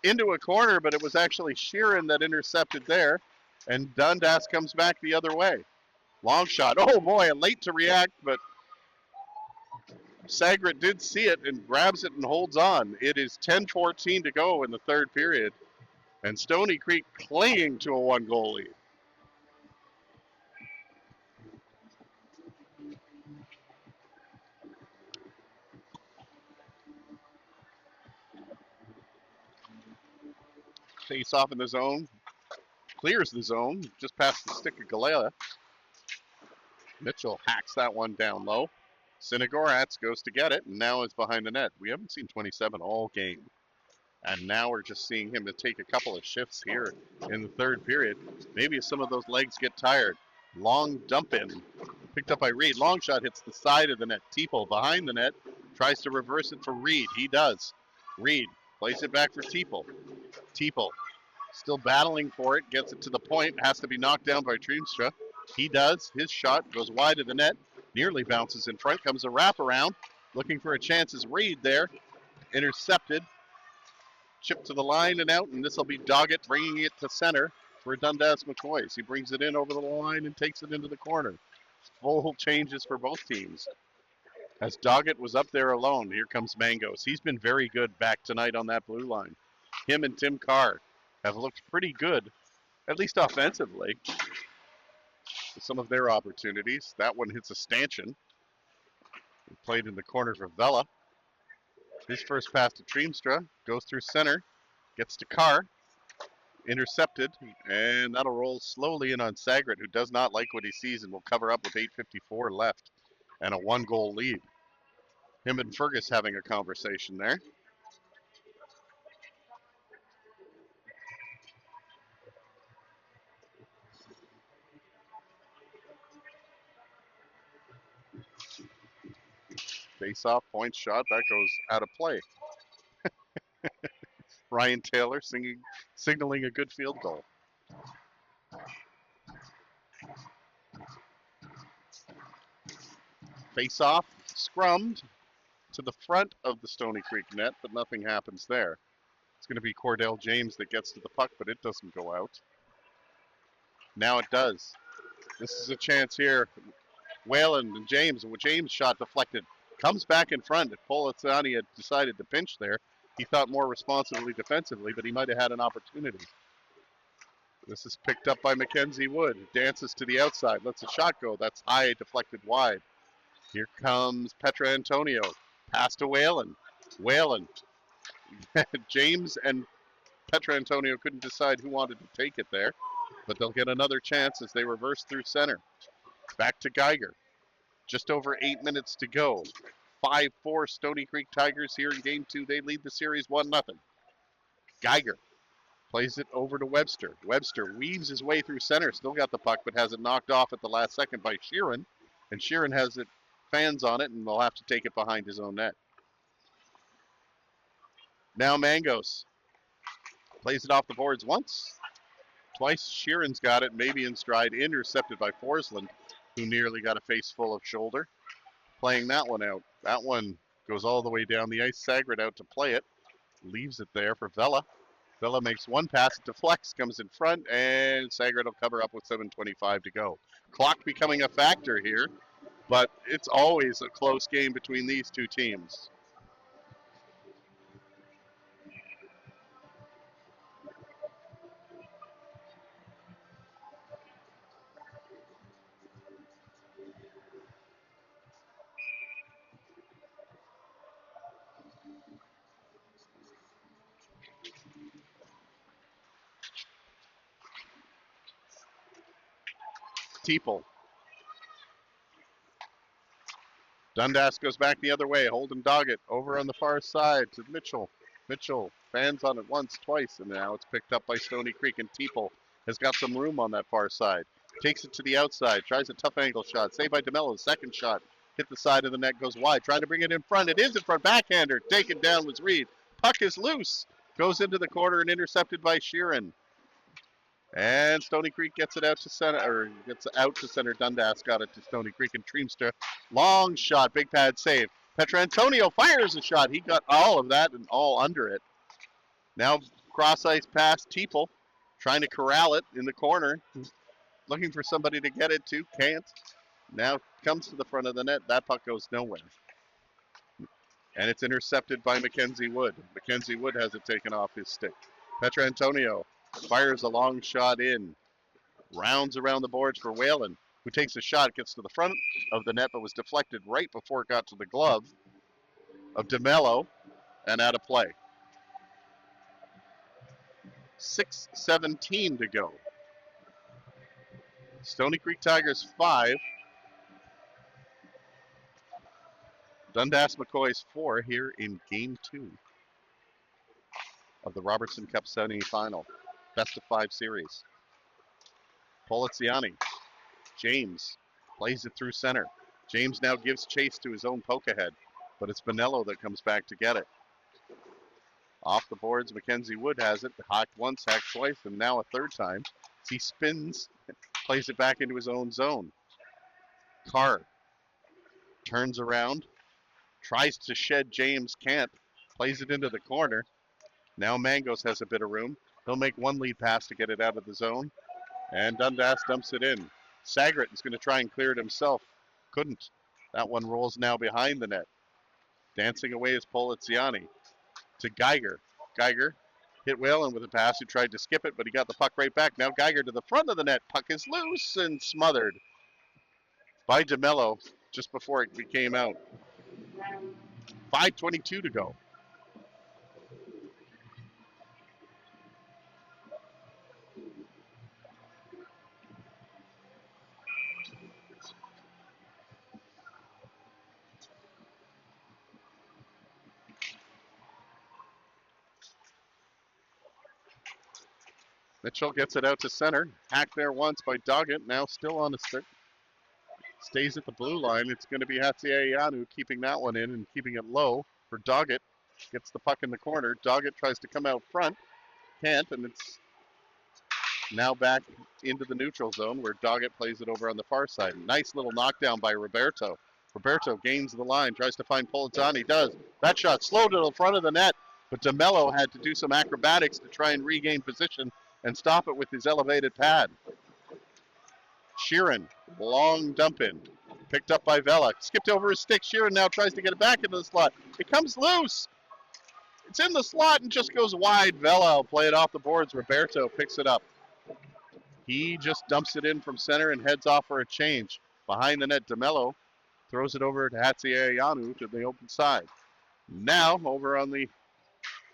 into a corner, but it was actually Sheeran that intercepted there, and Dundas comes back the other way. Long shot. Oh boy, late to react, but Sagret did see it and grabs it and holds on. It is 10:14 to go in the third period, and Stoney Creek clinging to a 1-goal lead. Face off in the zone. Clears the zone, just past the stick of Galea. Mitchell hacks that one down low. Sinagoratz goes to get it, and now it's behind the net. We haven't seen 27 all game. And now we're just seeing him to take a couple of shifts here in the third period. Maybe some of those legs get tired. Long dump in. Picked up by Reed. Long shot hits the side of the net. Teeple behind the net. Tries to reverse it for Reed. He does. Reed plays it back for Teeple. Teeple still battling for it. Gets it to the point. Has to be knocked down by Triemstra. He does. His shot goes wide of the net. Nearly bounces in front. Comes a wraparound. Looking for a chance is Reed there. Intercepted. Chip to the line and out, and this will be Doggett bringing it to center for Dundas McCoys. He brings it in over the line and takes it into the corner. Full changes for both teams. As Doggett was up there alone, here comes Mangos. He's been very good back tonight on that blue line. Him and Tim Carr have looked pretty good, at least offensively, with some of their opportunities. That one hits a stanchion. He played in the corner for Vela. His first pass to Triemstra, goes through center, gets to Carr, intercepted, and that'll roll slowly in on Sagret, who does not like what he sees and will cover up with 8:54 left and a 1-goal lead. Him and Fergus having a conversation there. Face-off, point shot, that goes out of play. Ryan Taylor signaling a good field goal. Face-off, scrummed to the front of the Stoney Creek net, but nothing happens there. It's going to be Cordell James that gets to the puck, but it doesn't go out. Now it does. This is a chance here. Whalen and James shot deflected. Comes back in front. If Polizani had decided to pinch there, he thought more responsibly defensively, but he might have had an opportunity. This is picked up by Mackenzie Wood. Dances to the outside. Lets a shot go. That's high, deflected wide. Here comes Petra Antonio. Pass to Whalen. Whalen. James and Petra Antonio couldn't decide who wanted to take it there, but they'll get another chance as they reverse through center. Back to Geiger. Just over 8 minutes to go. 5-4 Stoney Creek Tigers here in Game 2. They lead the series 1-0. Geiger plays it over to Webster. Webster weaves his way through center. Still got the puck, but has it knocked off at the last second by Sheeran. And Sheeran has it fans on it, and will have to take it behind his own net. Now Mangos plays it off the boards once. Twice Sheeran's got it, maybe in stride, intercepted by Forsland, who nearly got a face full of shoulder. Playing that one out. That one goes all the way down the ice. Sagret out to play it. Leaves it there for Vela. Vela makes one pass, it deflects, comes in front, and Sagret will cover up with 7:25 to go. Clock becoming a factor here, but it's always a close game between these two teams. Teeple Dundas goes back the other way. Holden Doggett over on the far side to Mitchell. Mitchell fans on it once, twice, and now it's picked up by Stoney Creek, and Teeple has got some room on that far side. Takes it to the outside, tries a tough angle shot. Saved by DeMello, second shot. Hit the side of the net, goes wide. Trying to bring it in front. It is in front. Backhander. Taken down was Reed. Puck is loose. Goes into the corner and intercepted by Sheeran. And Stoney Creek gets it out to center, or gets out to center. Dundas got it to Stoney Creek, and Treemster. Long shot, big pad save. Petrantonio fires a shot. He got all of that and all under it. Now cross ice pass, Teeple trying to corral it in the corner. Looking for somebody to get it to, can't. Now comes to the front of the net. That puck goes nowhere. And it's intercepted by Mackenzie Wood. Mackenzie Wood has it taken off his stick. Petrantonio fires a long shot in. Rounds around the boards for Whalen, who takes a shot, gets to the front of the net, but was deflected right before it got to the glove of DeMello and out of play. 6:17 to go. Stoney Creek Tigers 5. Dundas McCoys 4 here in Game 2 of the Robertson Cup semifinal. Best of 5 series. Poliziani. James plays it through center. James now gives chase to his own poke ahead, but it's Bonello that comes back to get it. Off the boards, Mackenzie Wood has it. Hacked once, hacked twice, and now a third time. He spins, plays it back into his own zone. Carr turns around, tries to shed James, can't. Plays it into the corner. Now Mangos has a bit of room. He'll make one lead pass to get it out of the zone. And Dundas dumps it in. Sagret is going to try and clear it himself. Couldn't. That one rolls now behind the net. Dancing away is Poliziani to Geiger. Geiger hit Whalen with a pass. He tried to skip it, but he got the puck right back. Now Geiger to the front of the net. Puck is loose and smothered by DeMello just before it came out. 5:22 to go. Mitchell gets it out to center. Hacked there once by Doggett. Now still on the stick. Stays at the blue line. It's going to be Hatsiayanu keeping that one in and keeping it low for Doggett. Gets the puck in the corner. Doggett tries to come out front. Can't, and it's now back into the neutral zone where Doggett plays it over on the far side. Nice little knockdown by Roberto. Roberto gains the line, tries to find Polizzani. Does. That shot slow to the front of the net, but DeMello had to do some acrobatics to try and regain position and stop it with his elevated pad. Sheeran, long dump in. Picked up by Vela. Skipped over his stick. Sheeran now tries to get it back into the slot. It comes loose. It's in the slot and just goes wide. Vela will play it off the boards. Roberto picks it up. He just dumps it in from center and heads off for a change. Behind the net, DeMello throws it over to Hatsiayanu to the open side. Now, over on the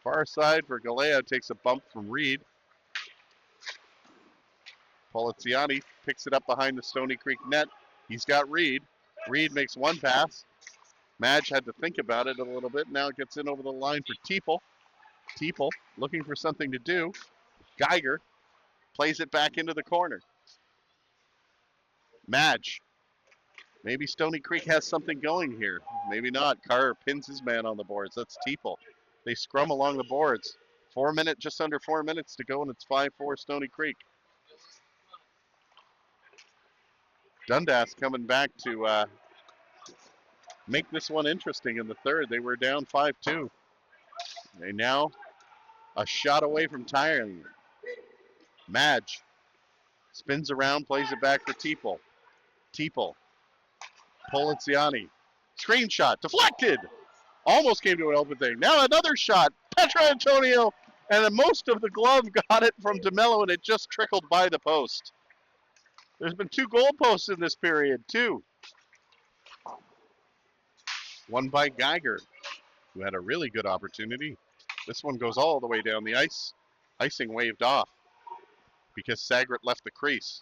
far side for Galea, takes a bump from Reed. Poliziani picks it up behind the Stoney Creek net. He's got Reed. Reed makes one pass. Madge had to think about it a little bit. Now it gets in over the line for Teeple. Teeple looking for something to do. Geiger plays it back into the corner. Madge. Maybe Stoney Creek has something going here. Maybe not. Carr pins his man on the boards. That's Teeple. They scrum along the boards. Just under 4 minutes to go, and it's 5-4 Stoney Creek. Dundas coming back to make this one interesting in the third. They were down 5-2. They now a shot away from tying. Madge spins around, plays it back for Teeple. Teeple. Poliziani. Screen shot. Deflected. Almost came to an open thing. Now another shot. Petrantonio. And most of the glove got it from DeMello, and it just trickled by the post. There's been 2 goal posts in this period, too. One by Geiger, who had a really good opportunity. This one goes all the way down the ice. Icing waved off because Sagret left the crease.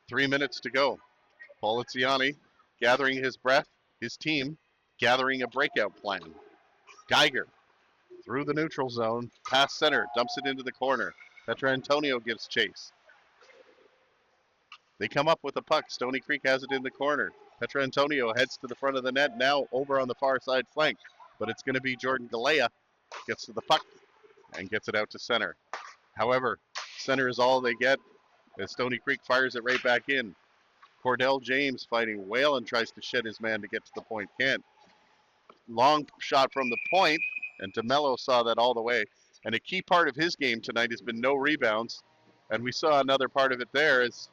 3 minutes to go. Poliziani gathering his breath, his team, gathering a breakout plan. Geiger through the neutral zone, past center, dumps it into the corner. Petrantonio gives chase. They come up with the puck. Stoney Creek has it in the corner. Petrantonio heads to the front of the net, now over on the far side flank. But it's going to be Jordan Galea. Gets to the puck and gets it out to center. However, center is all they get as Stoney Creek fires it right back in. Cordell James fighting. Whalen tries to shed his man to get to the point. Can't. Long shot from the point, and DeMello saw that all the way. And a key part of his game tonight has been no rebounds. And we saw another part of it there is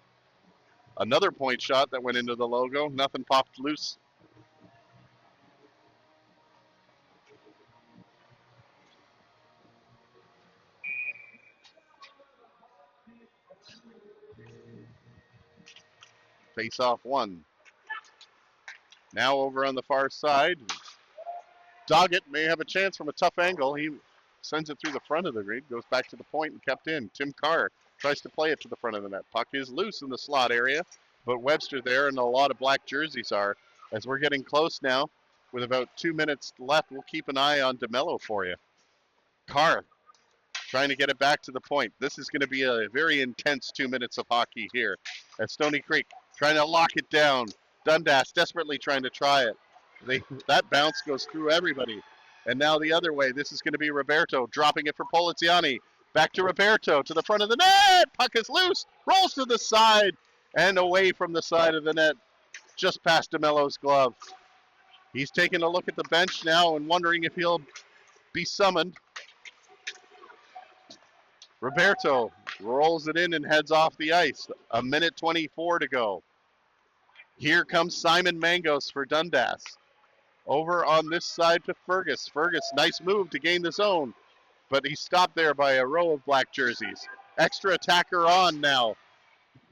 another point shot that went into the logo. Nothing popped loose. Face off one. Now over on the far side. Doggett may have a chance from a tough angle. He sends it through the front of the grid, goes back to the point and kept in. Tim Carr tries to play it to the front of the net. Puck is loose in the slot area, but Webster there and a lot of black jerseys are. As we're getting close now, with about 2 minutes left, we'll keep an eye on DeMello for you. Carr trying to get it back to the point. This is going to be a very intense 2 minutes of hockey here at Stoney Creek, trying to lock it down. Dundas desperately trying to try it. That bounce goes through everybody. And now the other way. This is going to be Roberto dropping it for Poliziani. Back to Roberto to the front of the net. Puck is loose. Rolls to the side and away from the side of the net. Just past DeMello's glove. He's taking a look at the bench now and wondering if he'll be summoned. Roberto rolls it in and heads off the ice. 1:24 to go. Here comes Simon Mangos for Dundas. Over on this side to Fergus. Fergus, nice move to gain the zone, but he's stopped there by a row of black jerseys. Extra attacker on now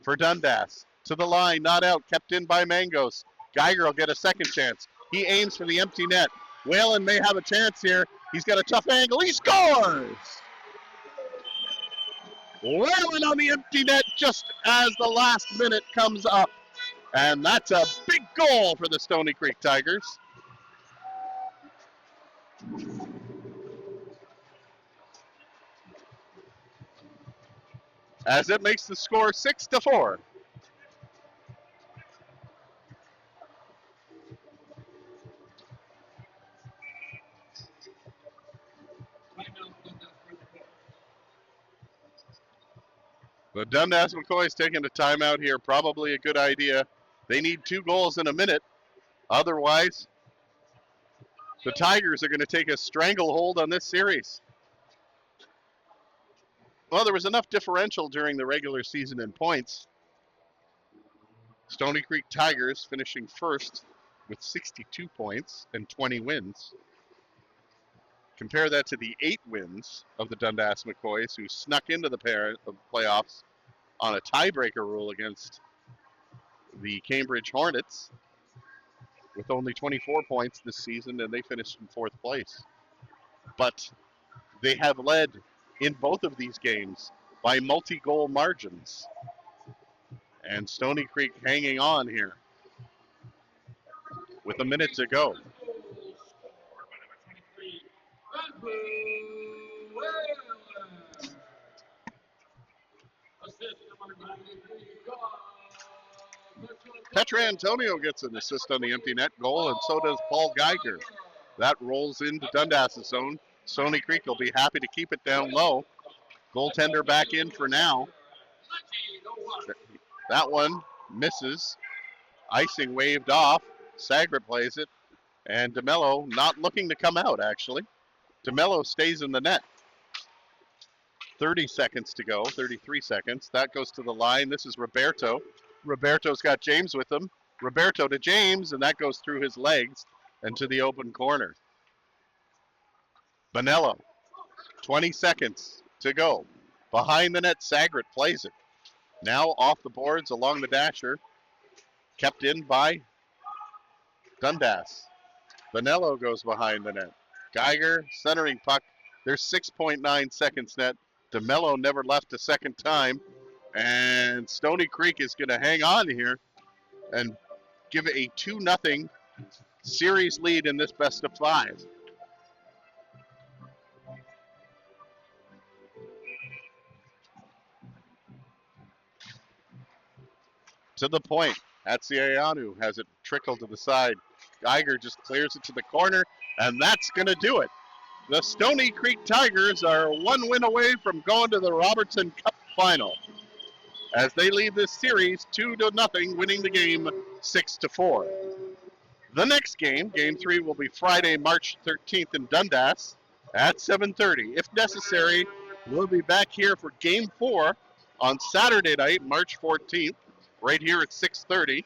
for Dundas. To the line, not out, kept in by Mangos. Geiger will get a second chance. He aims for the empty net. Whalen may have a chance here. He's got a tough angle. He scores! Whalen on the empty net just as the last minute comes up. And that's a big goal for the Stoney Creek Tigers. As it makes the score 6-4. The Dundas McCoys taking a timeout here, probably a good idea. They need 2 goals in a minute. Otherwise, the Tigers are going to take a stranglehold on this series. Well, there was enough differential during the regular season in points. Stoney Creek Tigers finishing first with 62 points and 20 wins. Compare that to the 8 wins of the Dundas McCoys, who snuck into the playoffs on a tiebreaker rule against the Cambridge Hornets with only 24 points this season, and they finished in 4th place. But they have led in both of these games by multi-goal margins. And Stoney Creek hanging on here with a minute to go. Petrantonio gets an assist on the empty net goal, and so does Paul Geiger. That rolls into Dundas' zone. Stoney Creek will be happy to keep it down low. Goaltender back in for now. That one misses. Icing waved off. Sagret plays it. And DeMello not looking to come out, actually. DeMello stays in the net. 30 seconds to go, 33 seconds. That goes to the line. This is Roberto. Roberto's got James with him. Roberto to James, and that goes through his legs and to the open corner. Bonello, 20 seconds to go. Behind the net, Sagret plays it. Now off the boards along the dasher. Kept in by Dundas. Bonello goes behind the net. Geiger, centering puck. There's 6.9 seconds net. DeMello never left a second time. And Stoney Creek is going to hang on here and give it a 2-0 series lead in this best of 5. To the point. Atsiayanu has it trickled to the side. Geiger just clears it to the corner, and that's going to do it. The Stoney Creek Tigers are 1 win away from going to the Robertson Cup final as they lead this series 2-0, winning the game 6-4. The next game, Game 3, will be Friday, March 13th in Dundas at 7:30. If necessary, we'll be back here for Game 4 on Saturday night, March 14th, right here at 6:30.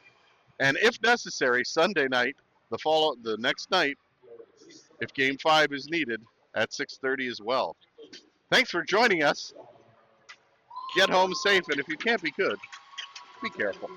And if necessary, Sunday night, the next night, if Game 5 is needed, at 6:30 as well. Thanks for joining us. Get home safe, and if you can't be good, be careful.